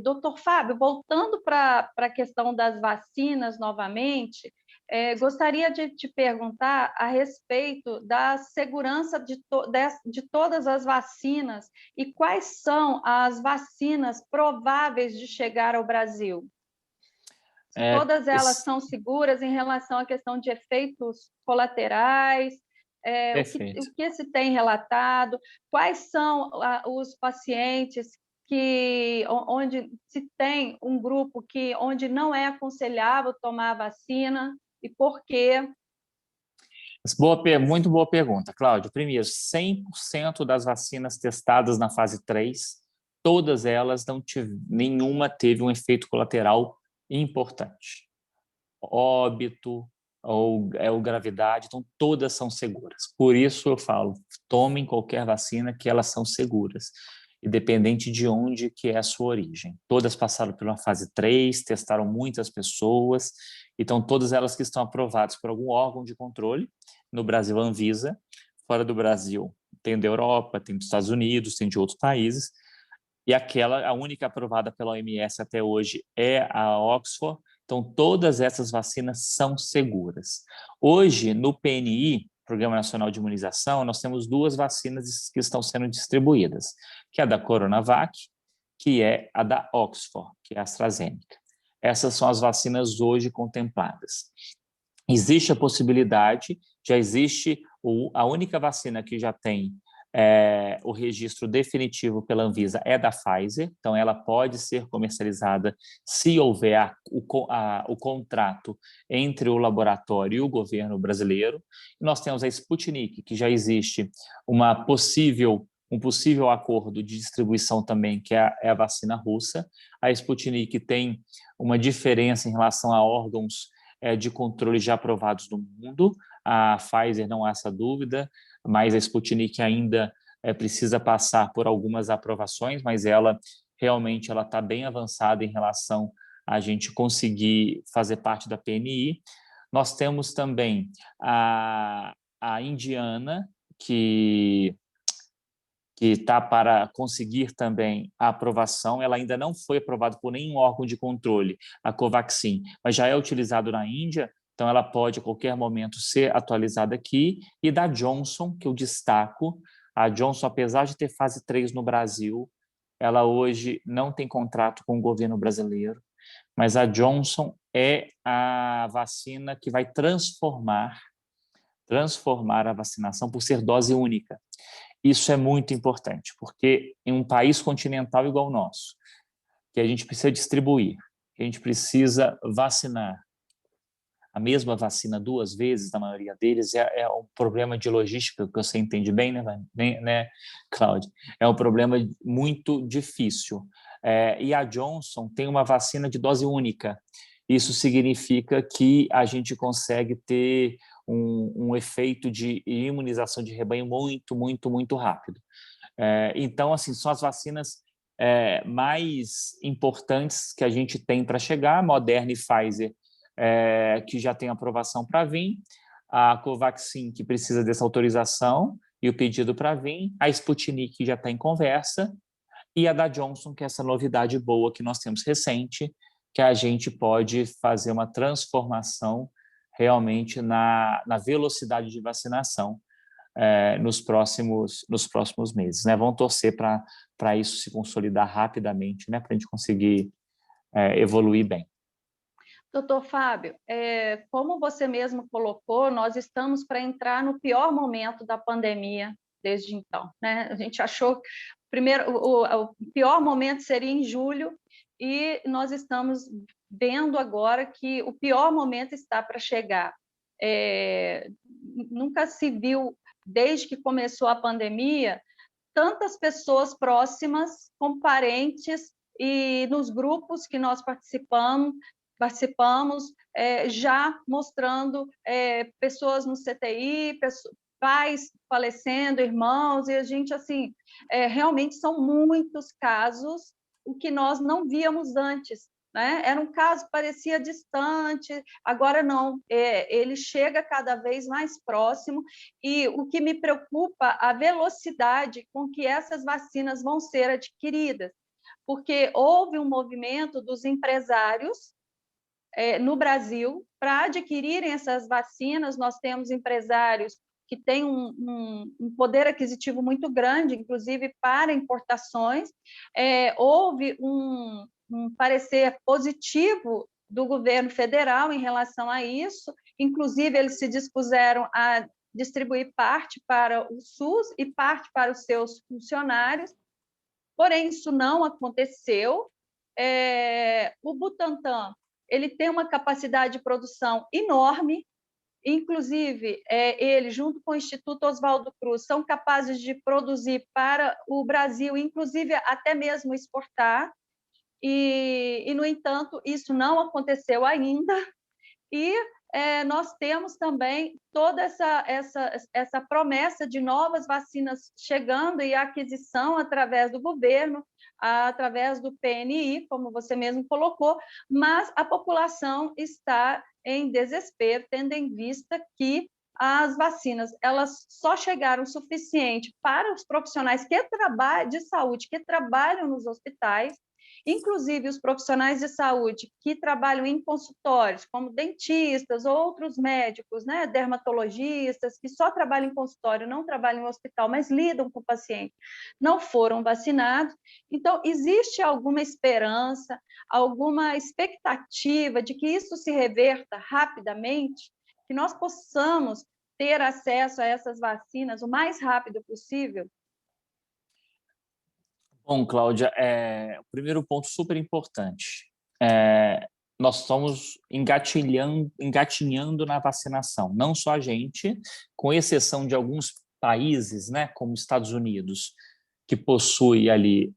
Doutor Fábio, voltando para a questão das vacinas novamente, gostaria de te perguntar a respeito da segurança de todas as vacinas e quais são as vacinas prováveis de chegar ao Brasil. Todas elas são seguras em relação à questão de efeitos colaterais, o que se tem relatado, quais são os pacientes onde se tem um grupo onde não é aconselhável tomar a vacina e por quê? Muito boa pergunta, Cláudio. Primeiro, 100% das vacinas testadas na fase 3, todas elas nenhuma teve um efeito colateral importante. Óbito ou gravidade, então todas são seguras. Por isso eu falo, tomem qualquer vacina que elas são seguras, independente de onde que é a sua origem. Todas passaram por uma fase 3, testaram muitas pessoas, então todas elas que estão aprovadas por algum órgão de controle, no Brasil a Anvisa, fora do Brasil tem da Europa, tem dos Estados Unidos, tem de outros países, e a única aprovada pela OMS até hoje é a Oxford. Então, todas essas vacinas são seguras. Hoje, no PNI, Programa Nacional de Imunização, nós temos 2 vacinas que estão sendo distribuídas, que é a da Coronavac, que é a da Oxford, que é a AstraZeneca. Essas são as vacinas hoje contempladas. Existe a possibilidade, já existe a única vacina que já tem o registro definitivo pela Anvisa é da Pfizer, então ela pode ser comercializada se houver o contrato entre o laboratório e o governo brasileiro. Nós temos a Sputnik, que já existe um possível acordo de distribuição também, que é a vacina russa. A Sputnik tem uma diferença em relação a órgãos de controle já aprovados no mundo. A Pfizer não há essa dúvida, mas a Sputnik ainda precisa passar por algumas aprovações, mas ela realmente está bem avançada em relação a gente conseguir fazer parte da PNI. Nós temos também a indiana, que está para conseguir também a aprovação. Ela ainda não foi aprovada por nenhum órgão de controle, a Covaxin, mas já é utilizado na Índia, então ela pode a qualquer momento ser atualizada aqui, e da Johnson, que eu destaco. A Johnson, apesar de ter fase 3 no Brasil, ela hoje não tem contrato com o governo brasileiro, mas a Johnson é a vacina que vai transformar a vacinação por ser dose única. Isso é muito importante, porque em um país continental igual o nosso, que a gente precisa distribuir, que a gente precisa vacinar a mesma vacina 2 vezes, na maioria deles, é um problema de logística, que você entende bem, né, Cláudia? É um problema muito difícil. E a Johnson tem uma vacina de dose única. Isso significa que a gente consegue ter um efeito de imunização de rebanho muito, muito, muito rápido. Então, assim, são as vacinas mais importantes que a gente tem para chegar, Moderna e Pfizer, que já tem aprovação para vir, a Covaxin, que precisa dessa autorização e o pedido para vir, a Sputnik, que já está em conversa, e a da Johnson, que é essa novidade boa que nós temos recente, que a gente pode fazer uma transformação realmente na velocidade de vacinação nos próximos meses, né? Vamos torcer para isso se consolidar rapidamente, né? Para a gente conseguir evoluir bem. Doutor Fábio, como você mesmo colocou, nós estamos para entrar no pior momento da pandemia desde então, né? A gente achou que o pior momento seria em julho, e nós estamos vendo agora que o pior momento está para chegar. Nunca se viu, desde que começou a pandemia, tantas pessoas próximas, com parentes, e nos grupos que nós participamos, já mostrando pessoas no CTI, pais falecendo, irmãos, e a gente, assim, realmente são muitos casos, o que nós não víamos antes, né? Era um caso que parecia distante, agora não, ele chega cada vez mais próximo, e o que me preocupa, a velocidade com que essas vacinas vão ser adquiridas, porque houve um movimento dos empresários no Brasil para adquirirem essas vacinas. Nós temos empresários que têm um poder aquisitivo muito grande, inclusive para importações. Houve um parecer positivo do governo federal em relação a isso, inclusive eles se dispuseram a distribuir parte para o SUS e parte para os seus funcionários, porém isso não aconteceu. O Butantan, ele tem uma capacidade de produção enorme, inclusive ele, junto com o Instituto Oswaldo Cruz, são capazes de produzir para o Brasil, inclusive até mesmo exportar, e no entanto, isso não aconteceu ainda, e nós temos também toda essa promessa de novas vacinas chegando e a aquisição através do governo, através do PNI, como você mesmo colocou, mas a população está em desespero, tendo em vista que as vacinas elas só chegaram o suficiente para os profissionais de saúde que trabalham nos hospitais, inclusive os profissionais de saúde que trabalham em consultórios, como dentistas, outros médicos, né, dermatologistas, que só trabalham em consultório, não trabalham em hospital, mas lidam com o paciente, não foram vacinados. Então, existe alguma esperança, alguma expectativa de que isso se reverta rapidamente, que nós possamos ter acesso a essas vacinas o mais rápido possível? Bom, Cláudia, o primeiro ponto super importante. Nós estamos engatinhando na vacinação, não só a gente, com exceção de alguns países, né, como Estados Unidos, que possui ali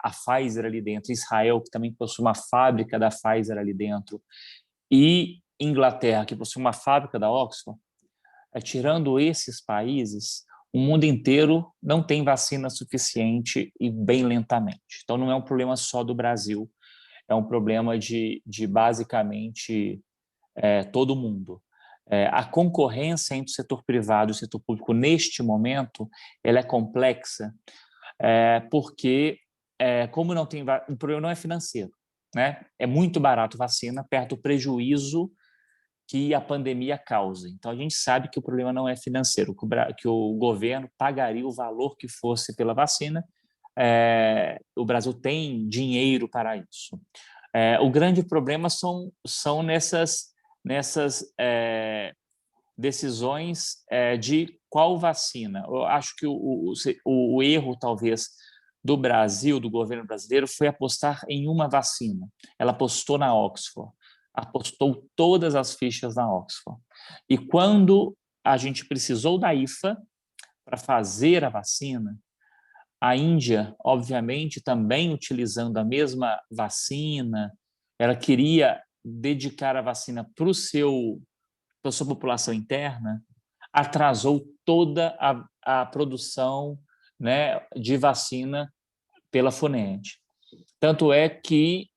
a Pfizer ali dentro, Israel, que também possui uma fábrica da Pfizer ali dentro, e Inglaterra, que possui uma fábrica da Oxford. Tirando esses países, o mundo inteiro não tem vacina suficiente e bem lentamente. Então, não é um problema só do Brasil, é um problema de basicamente todo mundo. A concorrência entre o setor privado e o setor público, neste momento, ela é complexa, porque, como não tem... O problema não é financeiro, né? É muito barato vacina, perto do prejuízo que a pandemia causa. Então, a gente sabe que o problema não é financeiro, que o governo pagaria o valor que fosse pela vacina. O Brasil tem dinheiro para isso. O grande problema são nessas decisões de qual vacina. Eu acho que o erro, talvez, do Brasil, do governo brasileiro, foi apostar em uma vacina. Ela apostou na Oxford, apostou todas as fichas na Oxford. E quando a gente precisou da IFA para fazer a vacina, a Índia, obviamente, também utilizando a mesma vacina, ela queria dedicar a vacina para a sua população interna, atrasou toda a produção, né, de vacina pela Funend. Tanto é que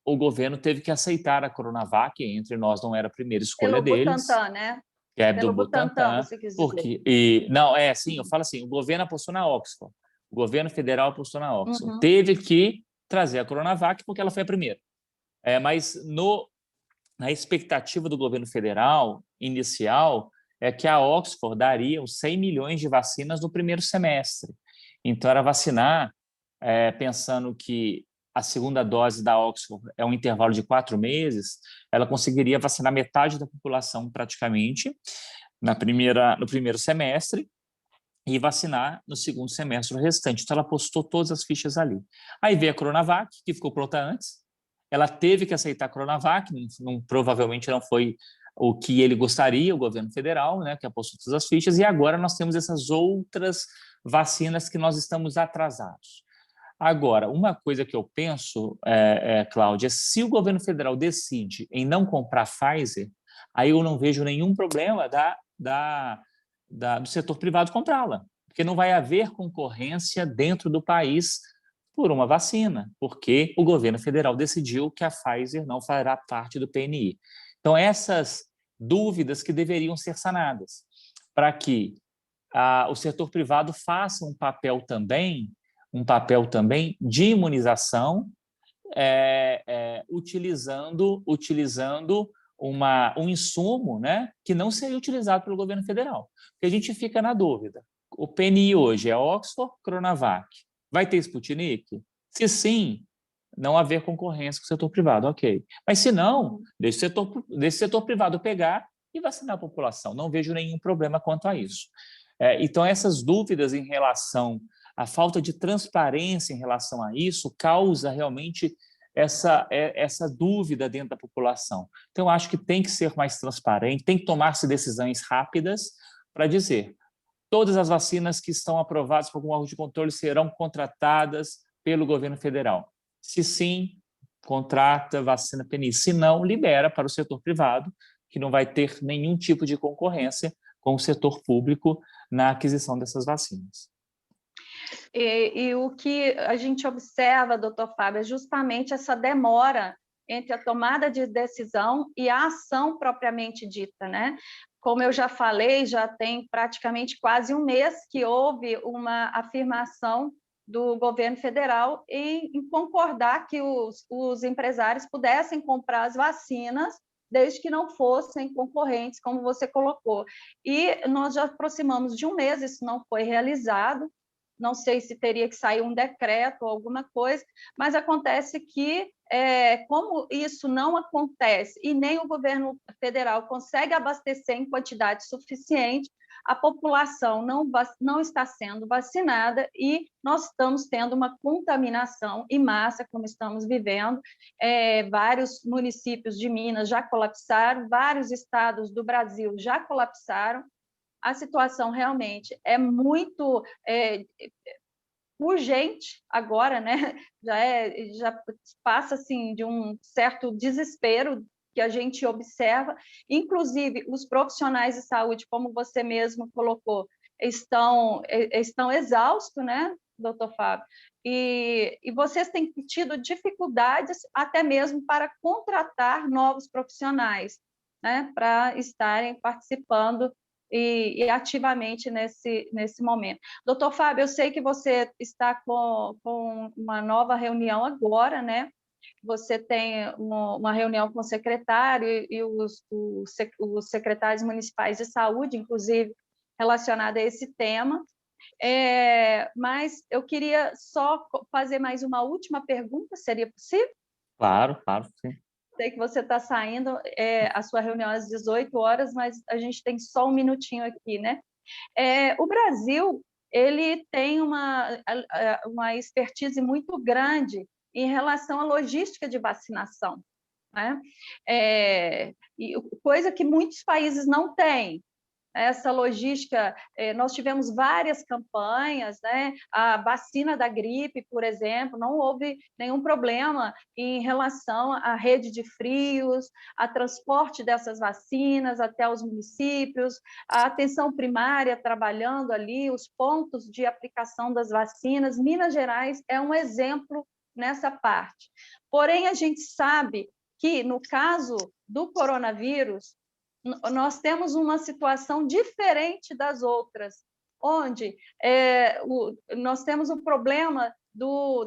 o governo teve que aceitar a Coronavac, entre nós não era a primeira escolha deles. Pelo Butantan, né? Que é Pelo do Butantan, você quis porque dizer. eu falo assim, o governo apostou na Oxford, o governo federal apostou na Oxford. Uhum. Teve que trazer a Coronavac porque ela foi a primeira. Mas na expectativa do governo federal inicial é que a Oxford daria os 100 milhões de vacinas no primeiro semestre. Então, era vacinar, pensando que a segunda dose da Oxford é um intervalo de 4 meses, ela conseguiria vacinar metade da população, praticamente, no primeiro semestre, e vacinar no segundo semestre o restante. Então, ela postou todas as fichas ali. Aí veio a Coronavac, que ficou pronta antes, ela teve que aceitar a Coronavac, provavelmente não foi o que ele gostaria, o governo federal, né, que apostou todas as fichas, e agora nós temos essas outras vacinas que nós estamos atrasados. Agora, uma coisa que eu penso, Cláudia, se o governo federal decide em não comprar Pfizer, aí eu não vejo nenhum problema do setor privado comprá-la, porque não vai haver concorrência dentro do país por uma vacina, porque o governo federal decidiu que a Pfizer não fará parte do PNI. Então, essas dúvidas que deveriam ser sanadas, para que o setor privado faça um papel também de imunização, utilizando um insumo, né, que não seria utilizado pelo governo federal. Porque a gente fica na dúvida. O PNI hoje é Oxford, Coronavac. Vai ter Sputnik? Se sim, não haver concorrência com o setor privado, ok. Mas se não, deixe o setor privado pegar e vacinar a população. Não vejo nenhum problema quanto a isso. Então, essas dúvidas em relação à falta de transparência em relação a isso causa realmente essa dúvida dentro da população. Então, eu acho que tem que ser mais transparente, tem que tomar-se decisões rápidas para dizer: todas as vacinas que estão aprovadas por algum órgão de controle serão contratadas pelo governo federal. Se sim, contrata vacina PNI. Se não, libera para o setor privado, que não vai ter nenhum tipo de concorrência com o setor público na aquisição dessas vacinas. E o que a gente observa, doutor Fábio, é justamente essa demora entre a tomada de decisão e a ação propriamente dita, né? Como eu já falei, já tem praticamente quase um mês que houve uma afirmação do governo federal em concordar que os empresários pudessem comprar as vacinas desde que não fossem concorrentes, como você colocou. E nós já aproximamos de um mês, isso não foi realizado. Não sei se teria que sair um decreto ou alguma coisa, mas acontece que, como isso não acontece e nem o governo federal consegue abastecer em quantidade suficiente, a população não está sendo vacinada e nós estamos tendo uma contaminação em massa, como estamos vivendo. Vários municípios de Minas já colapsaram, vários estados do Brasil já colapsaram. A situação realmente é muito urgente agora, né? Já passa assim de um certo desespero que a gente observa. Inclusive, os profissionais de saúde, como você mesmo colocou, estão exaustos, né, doutor Fábio? E vocês têm tido dificuldades até mesmo para contratar novos profissionais, né, para estarem participando e ativamente nesse momento. Doutor Fábio, eu sei que você está com uma nova reunião agora, né? você tem uma reunião com o secretário e os secretários municipais de saúde, inclusive, relacionada a esse tema. Mas eu queria só fazer mais uma última pergunta, seria possível? Claro, claro, sim. Sei que você está saindo, a sua reunião às 18 horas, mas a gente tem só um minutinho aqui, né? O Brasil, ele tem uma expertise muito grande em relação à logística de vacinação, né? Coisa que muitos países não têm. Essa logística, nós tivemos várias campanhas, né? A vacina da gripe, por exemplo, não houve nenhum problema em relação à rede de frios, a transporte dessas vacinas até os municípios, a atenção primária trabalhando ali, os pontos de aplicação das vacinas. Minas Gerais é um exemplo nessa parte. Porém, a gente sabe que, no caso do coronavírus, nós temos uma situação diferente das outras, onde nós temos o problema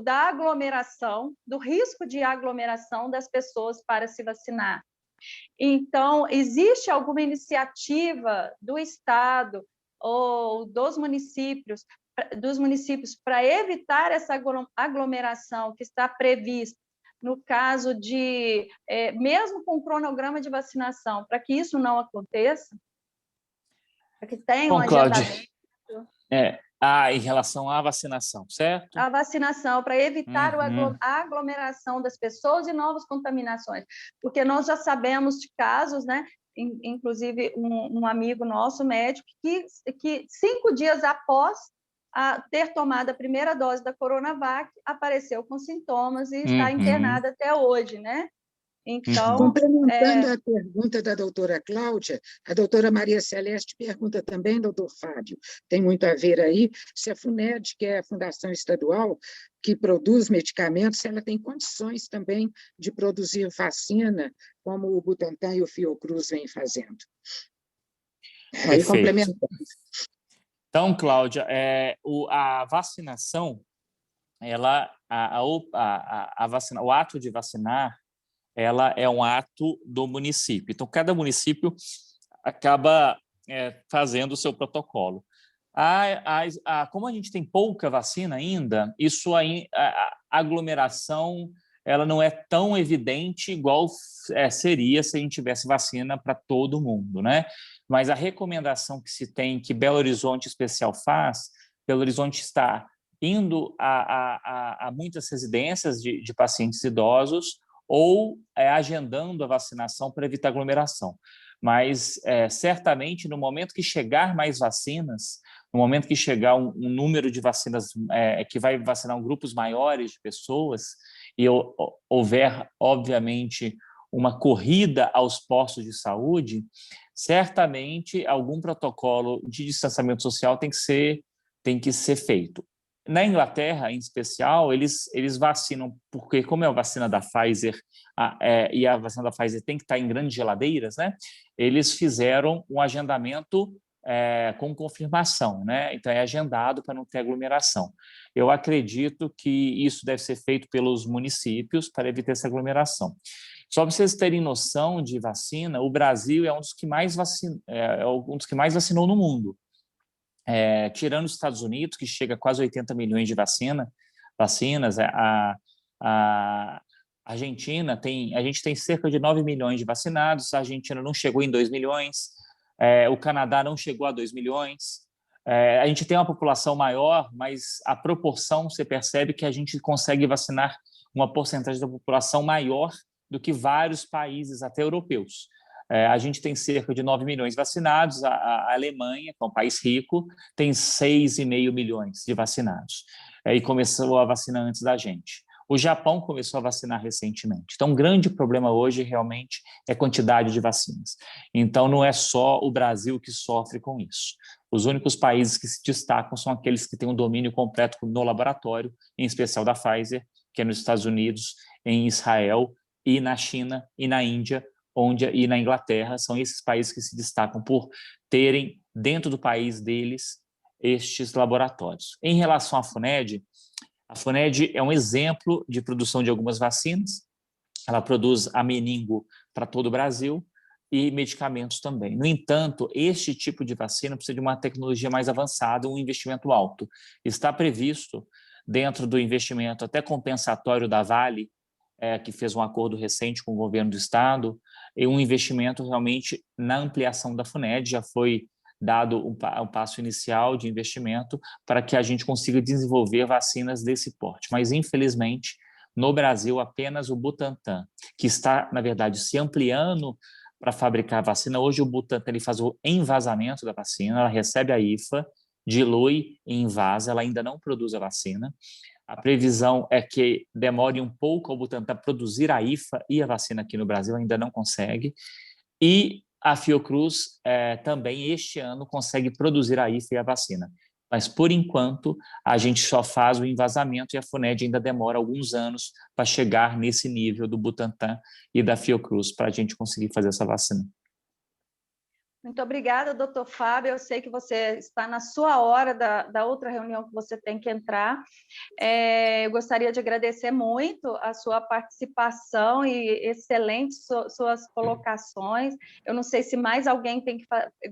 da aglomeração, do risco de aglomeração das pessoas para se vacinar. Então, existe alguma iniciativa do Estado ou dos municípios para evitar essa aglomeração que está prevista no caso de, mesmo com o cronograma de vacinação, para que isso não aconteça? Para que tenha um agendamento? Em relação à vacinação, certo? A vacinação, para evitar a aglomeração das pessoas e novas contaminações. Porque nós já sabemos de casos, né? Inclusive um amigo nosso, médico, que 5 dias após ter tomado a primeira dose da Coronavac, apareceu com sintomas e está internada até hoje, né? Então, complementando a pergunta da doutora Cláudia, a doutora Maria Celeste pergunta também, doutor Fábio, tem muito a ver aí, se a FUNED, que é a Fundação Estadual que produz medicamentos, se ela tem condições também de produzir vacina, como o Butantan e o Fiocruz vêm fazendo. Aí, complementando. Então, Cláudia, a vacinação, o ato de vacinar, ela é um ato do município. Então, cada município acaba fazendo o seu protocolo. Como a gente tem pouca vacina ainda, a aglomeração ela não é tão evidente igual seria se a gente tivesse vacina para todo mundo, né? Mas a recomendação que se tem, que Belo Horizonte Especial faz, Belo Horizonte está indo a muitas residências de pacientes idosos ou agendando a vacinação para evitar aglomeração. Mas, certamente, no momento que chegar mais vacinas, no momento que chegar um número de vacinas que vai vacinar grupos maiores de pessoas e houver, obviamente, uma corrida aos postos de saúde, certamente algum protocolo de distanciamento social tem que ser feito. Na Inglaterra, em especial, eles vacinam, porque como é a vacina da Pfizer, e a vacina da Pfizer tem que estar em grandes geladeiras, né? Eles fizeram um agendamento com confirmação, né? Então, é agendado para não ter aglomeração. Eu acredito que isso deve ser feito pelos municípios para evitar essa aglomeração. Só para vocês terem noção de vacina, o Brasil é um dos que mais vacinou no mundo. Tirando os Estados Unidos, que chega a quase 80 milhões de vacinas, a Argentina a gente tem cerca de 9 milhões de vacinados, a Argentina não chegou em 2 milhões, o Canadá não chegou a 2 milhões, a gente tem uma população maior, mas a proporção, você percebe que a gente consegue vacinar uma porcentagem da população maior do que vários países, até europeus. A gente tem cerca de 9 milhões vacinados, a Alemanha, que é um país rico, tem 6,5 milhões de vacinados, e começou a vacinar antes da gente. O Japão começou a vacinar recentemente. Então, um grande problema hoje, realmente, é a quantidade de vacinas. Então, não é só o Brasil que sofre com isso. Os únicos países que se destacam são aqueles que têm um domínio completo no laboratório, em especial da Pfizer, que é nos Estados Unidos, em Israel, e na China e na Índia, e na Inglaterra. São esses países que se destacam por terem, dentro do país deles, estes laboratórios. Em relação à FUNED, a FUNED é um exemplo de produção de algumas vacinas. ela produz a meningo para todo o Brasil e medicamentos também. No entanto, este tipo de vacina precisa de uma tecnologia mais avançada, um investimento alto. Está previsto, dentro do investimento até compensatório da Vale, que fez um acordo recente com o governo do estado, e um investimento realmente na ampliação da FUNED, já foi dado um passo inicial de investimento para que a gente consiga desenvolver vacinas desse porte. Mas, infelizmente, no Brasil, apenas o Butantan, que está, na verdade, se ampliando para fabricar a vacina. Hoje, o Butantan ele faz o envasamento da vacina, ela recebe a IFA, dilui e envasa, ela ainda não produz a vacina. A previsão é que demore um pouco o Butantan produzir a IFA e a vacina aqui no Brasil, ainda não consegue. E a Fiocruz também, este ano, consegue produzir a IFA e a vacina. Mas, por enquanto, a gente só faz o envasamento e a FUNED ainda demora alguns anos para chegar nesse nível do Butantan e da Fiocruz para a gente conseguir fazer essa vacina. Muito obrigada, doutor Fábio. Eu sei que você está na sua hora da outra reunião que você tem que entrar. Eu gostaria de agradecer muito a sua participação e excelentes suas colocações. Eu não sei se mais alguém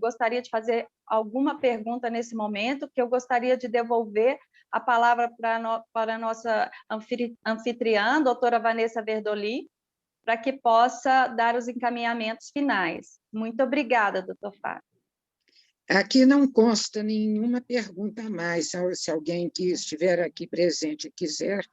gostaria de fazer alguma pergunta nesse momento, que eu gostaria de devolver a palavra para a nossa anfitriã, doutora Vanessa Verdoli, para que possa dar os encaminhamentos finais. Muito obrigada, doutor Fábio. Aqui não consta nenhuma pergunta a mais. Se alguém que estiver aqui presente quiser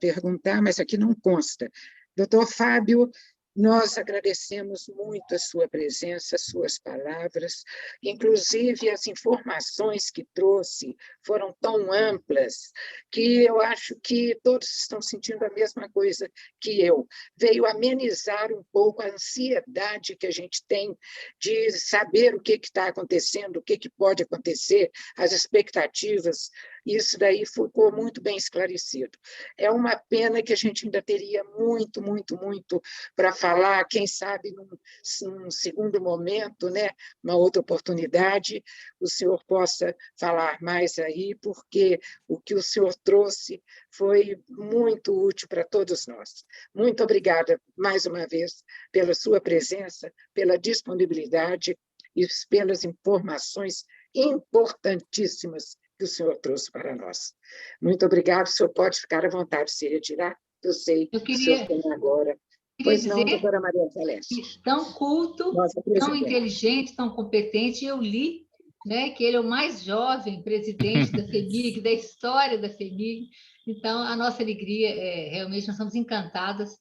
perguntar, mas aqui não consta. Doutor Fábio, nós agradecemos muito a sua presença, as suas palavras, inclusive as informações que trouxe foram tão amplas que eu acho que todos estão sentindo a mesma coisa que eu. Veio amenizar um pouco a ansiedade que a gente tem de saber o que está acontecendo, o que pode acontecer, as expectativas. Isso daí ficou muito bem esclarecido. É uma pena que a gente ainda teria muito, muito, muito para falar, quem sabe num segundo momento, né, uma outra oportunidade, o senhor possa falar mais aí, porque o que o senhor trouxe foi muito útil para todos nós. Muito obrigada, mais uma vez, pela sua presença, pela disponibilidade e pelas informações importantíssimas que o senhor trouxe para nós. Muito obrigado, o senhor pode ficar à vontade de se retirar, eu sei que o senhor tem agora. Pois não, doutora Maria Celeste. Tão culto, tão inteligente, tão competente, eu li, né, que ele é o mais jovem presidente da FEMIG, da história da FEMIG. Então, a nossa alegria, realmente, nós estamos encantadas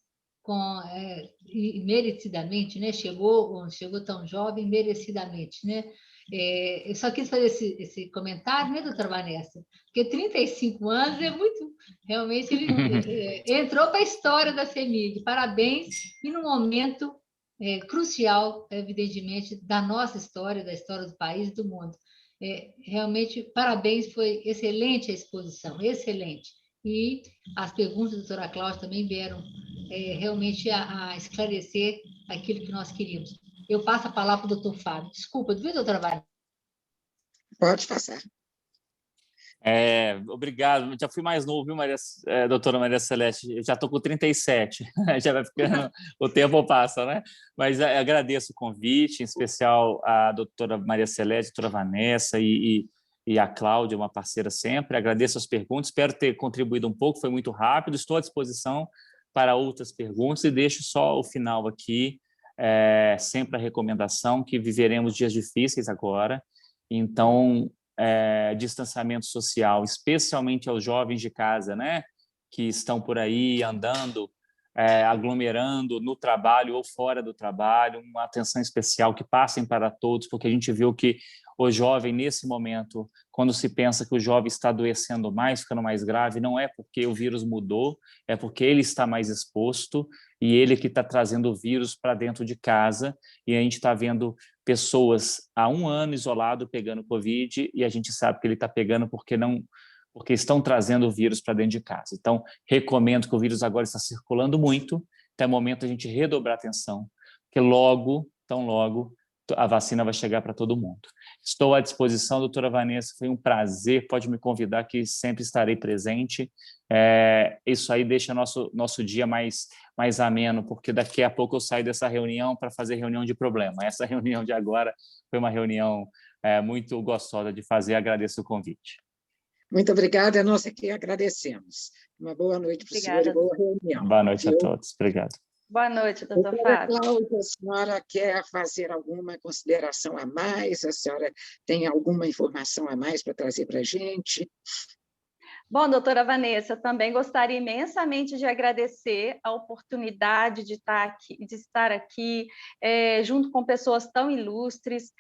e merecidamente, né? Chegou tão jovem, merecidamente, né? Eu só quis fazer esse comentário, né, doutora Vanessa? Porque 35 anos é muito... Realmente, ele entrou para a história da FEMIG. Parabéns, e num momento crucial, evidentemente, da nossa história, da história do país e do mundo. Realmente, parabéns, foi excelente a exposição, excelente. E as perguntas da doutora Cláudia também vieram realmente a esclarecer aquilo que nós queríamos. Eu passo a palavra para o doutor Fábio. Desculpa, viu, doutora Vale? Pode passar. Obrigado. Já fui mais novo, viu, doutora Maria Celeste? Eu já estou com 37, já vai ficando, o tempo passa, né? Mas agradeço o convite, em especial a doutora Maria Celeste, a doutora Vanessa e a Cláudia, uma parceira sempre. Agradeço as perguntas, espero ter contribuído um pouco, foi muito rápido, estou à disposição para outras perguntas e deixo só o final aqui, sempre a recomendação que viveremos dias difíceis agora, então... distanciamento social, especialmente aos jovens de casa, né, que estão por aí andando, aglomerando no trabalho ou fora do trabalho, uma atenção especial, que passem para todos, porque a gente viu que o jovem, nesse momento, quando se pensa que o jovem está adoecendo mais, ficando mais grave, não é porque o vírus mudou, é porque ele está mais exposto e ele que está trazendo o vírus para dentro de casa, e a gente está vendo pessoas há 1 ano isolado pegando Covid, e a gente sabe que ele está pegando porque estão trazendo o vírus para dentro de casa. Então, recomendo que o vírus agora está circulando muito, então é momento a gente redobrar a atenção, porque tão logo, a vacina vai chegar para todo mundo. Estou à disposição, doutora Vanessa, foi um prazer, pode me convidar que sempre estarei presente. Isso aí deixa nosso dia mais mais ameno, porque daqui a pouco eu saio dessa reunião para fazer reunião de problema. Essa reunião de agora foi uma reunião muito gostosa de fazer. Agradeço o convite. Muito obrigada, nós aqui agradecemos. Uma boa noite para o senhor e boa reunião. Boa noite a todos. Obrigado. Boa noite, doutor Doutora Fábio. Cláudia, a senhora quer fazer alguma consideração a mais? A senhora tem alguma informação a mais para trazer para a gente? Bom, doutora Vanessa, também gostaria imensamente de agradecer a oportunidade de estar aqui junto com pessoas tão ilustres.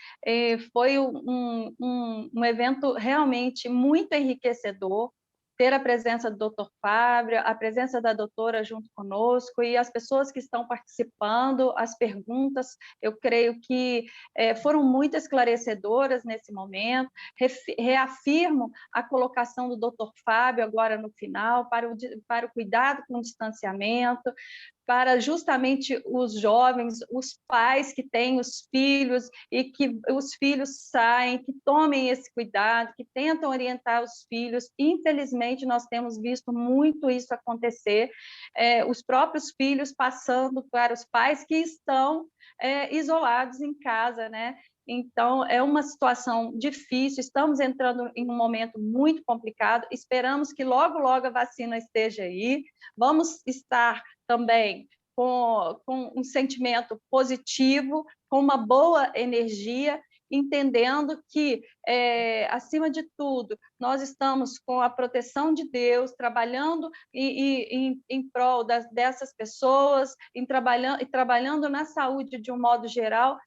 Foi um evento realmente muito enriquecedor, ter a presença do doutor Fábio, a presença da doutora junto conosco e as pessoas que estão participando, as perguntas, eu creio que foram muito esclarecedoras nesse momento. Reafirmo a colocação do doutor Fábio agora no final, para o cuidado com o distanciamento, para justamente os jovens, os pais que têm os filhos e que os filhos saem, que tomem esse cuidado, que tentam orientar os filhos. Infelizmente, nós temos visto muito isso acontecer, os próprios filhos passando para os pais que estão isolados em casa, né? Então, é uma situação difícil, estamos entrando em um momento muito complicado, esperamos que logo, logo a vacina esteja aí, vamos estar também com um sentimento positivo, com uma boa energia, entendendo que, acima de tudo, nós estamos com a proteção de Deus, trabalhando em prol dessas pessoas, trabalhando na saúde de um modo geral,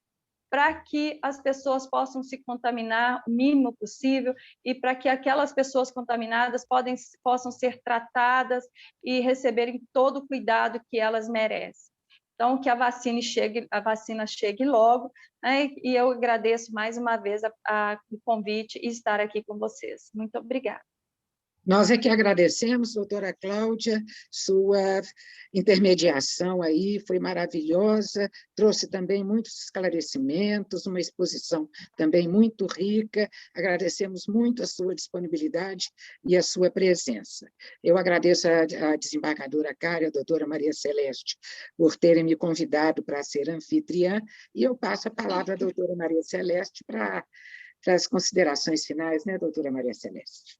para que as pessoas possam se contaminar o mínimo possível e para que aquelas pessoas contaminadas possam ser tratadas e receberem todo o cuidado que elas merecem. Então, que a vacina chegue logo, né? E eu agradeço mais uma vez o convite e estar aqui com vocês. Muito obrigada. Nós é que agradecemos, doutora Cláudia, sua intermediação aí foi maravilhosa, trouxe também muitos esclarecimentos, uma exposição também muito rica, agradecemos muito a sua disponibilidade e a sua presença. Eu agradeço a desembargadora Karen, a doutora Maria Celeste, por terem me convidado para ser anfitriã, e eu passo a palavra à doutora Maria Celeste para as considerações finais, né, doutora Maria Celeste?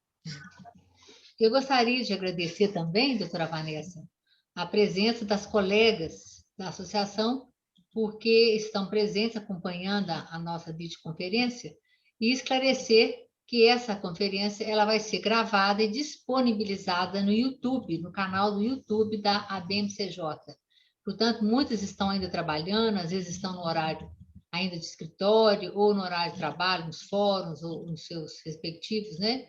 Eu gostaria de agradecer também, doutora Vanessa, a presença das colegas da associação, porque estão presentes acompanhando a nossa videoconferência, e esclarecer que essa conferência ela vai ser gravada e disponibilizada no YouTube, no canal do YouTube da ABMCJ. Portanto, muitos estão ainda trabalhando, às vezes estão no horário ainda de escritório, ou no horário de trabalho, nos fóruns, ou nos seus respectivos, né?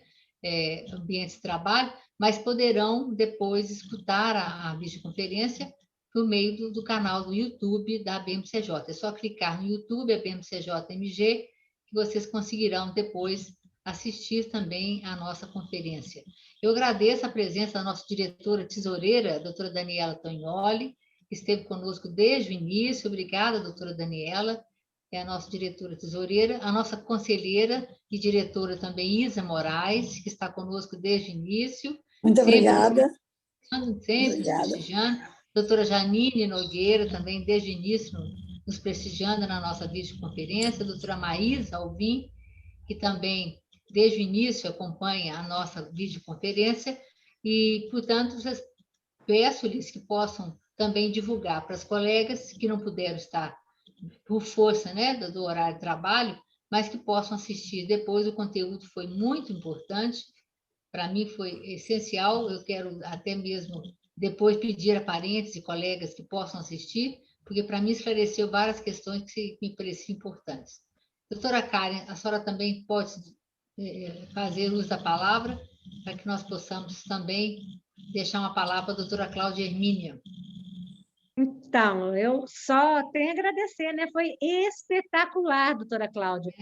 Ambientes de trabalho, mas poderão depois escutar a videoconferência por meio do canal do YouTube da ABMCJ. É só clicar no YouTube, ABMCJ-MG, que vocês conseguirão depois assistir também à nossa conferência. Eu agradeço a presença da nossa diretora tesoureira, a doutora Daniela Tognoli, que esteve conosco desde o início. Obrigada, doutora Daniela. É a nossa diretora tesoureira, a nossa conselheira e diretora também, Isa Moraes, que está conosco desde o início. Muito obrigada. Sempre nos prestigiando. Doutora Janine Nogueira, também desde o início nos prestigiando na nossa videoconferência. Doutora Maísa Alvim, que também desde o início acompanha a nossa videoconferência. E, portanto, peço-lhes que possam também divulgar para as colegas que não puderam estar por força, né, do horário de trabalho, mas que possam assistir depois. O conteúdo foi muito importante, para mim foi essencial. Eu quero até mesmo depois pedir a parentes e colegas que possam assistir, porque para mim esclareceu várias questões que me pareciam importantes. Doutora Karen, a senhora também pode fazer uso da palavra, para que nós possamos também deixar uma palavra para a doutora Cláudia Hermínia. Então, eu só tenho a agradecer, né? Foi espetacular, doutora Cláudia.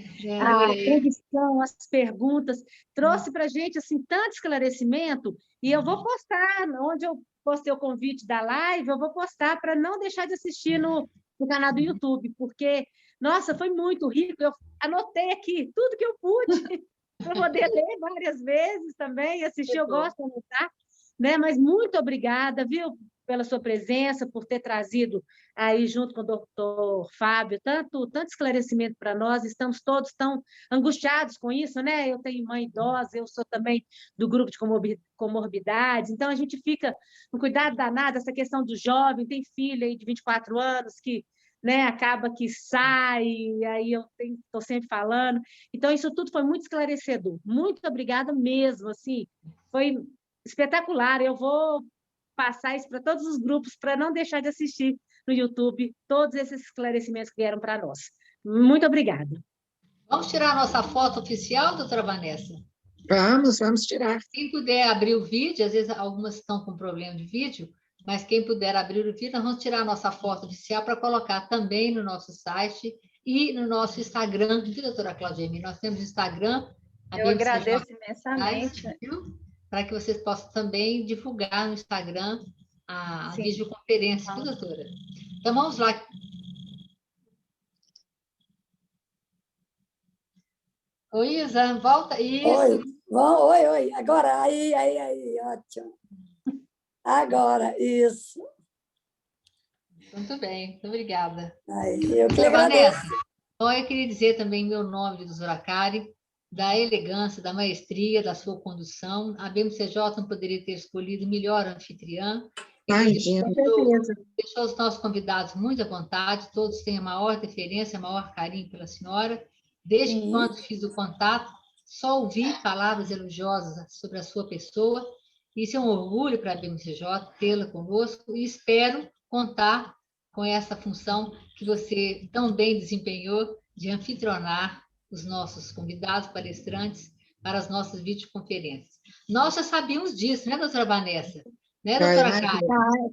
A produção, as perguntas, trouxe para a gente assim, tanto esclarecimento, e eu vou postar, onde eu postei o convite da live, eu vou postar para não deixar de assistir no canal do YouTube, porque, nossa, foi muito rico. Eu anotei aqui tudo que eu pude, para poder ler várias vezes também, assistir, eu gosto de anotar, né? Mas muito obrigada, viu? pela sua presença, por ter trazido aí, junto com o doutor Fábio, tanto esclarecimento para nós. Estamos todos tão angustiados com isso, né? Eu tenho mãe idosa, eu sou também do grupo de comorbidades, então a gente fica com cuidado danado, essa questão do jovem, tem filha aí de 24 anos que, né, acaba que sai, aí eu estou sempre falando. Então, isso tudo foi muito esclarecedor. Muito obrigada mesmo, assim, foi espetacular. Eu vou passar isso para todos os grupos, para não deixar de assistir no YouTube todos esses esclarecimentos que vieram para nós. Muito obrigada. Vamos tirar a nossa foto oficial, doutora Vanessa? Vamos tirar. Quem puder abrir o vídeo, às vezes algumas estão com problema de vídeo, mas quem puder abrir o vídeo, nós vamos tirar a nossa foto oficial para colocar também no nosso site e no nosso Instagram, viu, doutora Claudemir? Nós temos Instagram. Eu agradeço imensamente. Para que vocês possam também divulgar no Instagram a videoconferência, viu, doutora? Então, vamos lá. Oi, Isa, volta. Isso. Oi. Agora, aí, ótimo. Agora, isso. Muito bem, muito obrigada. Eu que agradeço. Vanessa, então, eu queria dizer também meu nome de doutora Karen, da elegância, da maestria, da sua condução. A BMCJ não poderia ter escolhido melhor anfitriã. Deixou os nossos convidados muito à vontade, todos têm a maior deferência, a maior carinho pela senhora. Desde quando fiz o contato, só ouvi palavras elogiosas sobre a sua pessoa. Isso é um orgulho para a BMCJ tê-la conosco e espero contar com essa função que você tão bem desempenhou de anfitrionar os nossos convidados palestrantes para as nossas videoconferências. Nós já sabíamos disso, né, doutora Vanessa? Né, doutora Karen?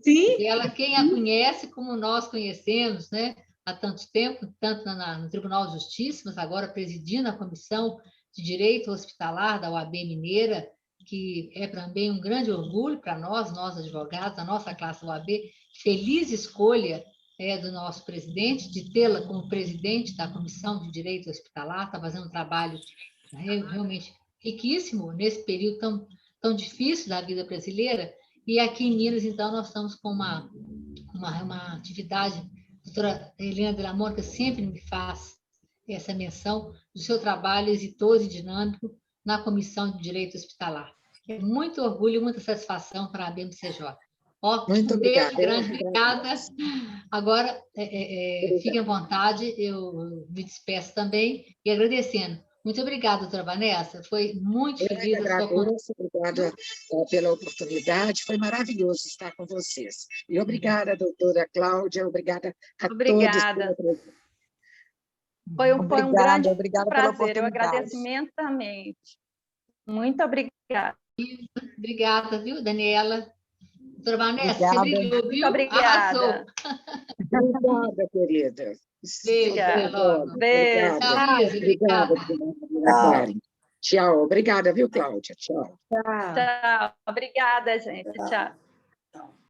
Sim. Ela, quem a conhece como nós conhecemos, né, há tanto tempo, tanto no Tribunal de Justiça, mas agora presidindo a Comissão de Direito Hospitalar da OAB Mineira, que é também um grande orgulho para nós advogados, a nossa classe OAB, feliz escolha do nosso presidente, de tê-la como presidente da Comissão de Direito Hospitalar, está fazendo um trabalho realmente riquíssimo nesse período tão difícil da vida brasileira. E aqui em Minas, então, nós estamos com uma atividade, a doutora Helena de la Mônica sempre me faz essa menção do seu trabalho exitoso e dinâmico na Comissão de Direito Hospitalar. É muito orgulho e muita satisfação para a BMCJ. Muito um beijo grande, obrigada. Agora, fiquem à vontade, eu me despeço também e agradecendo. Muito obrigada, doutora Vanessa, foi muito feliz a sua conversa. Obrigada pela oportunidade, foi maravilhoso estar com vocês. E obrigada, doutora Cláudia, obrigada a todos. Foi um grande prazer, eu agradeço imensamente. Muito obrigada. Obrigada, viu, Daniela? Doutora Vanessa, obrigada. Você brilhou, viu? Muito obrigada. Obrigada, querida. Beijo. Obrigada. Tchau. Obrigada, viu, Cláudia? Tchau. Tchau. Obrigada, gente. Tchau.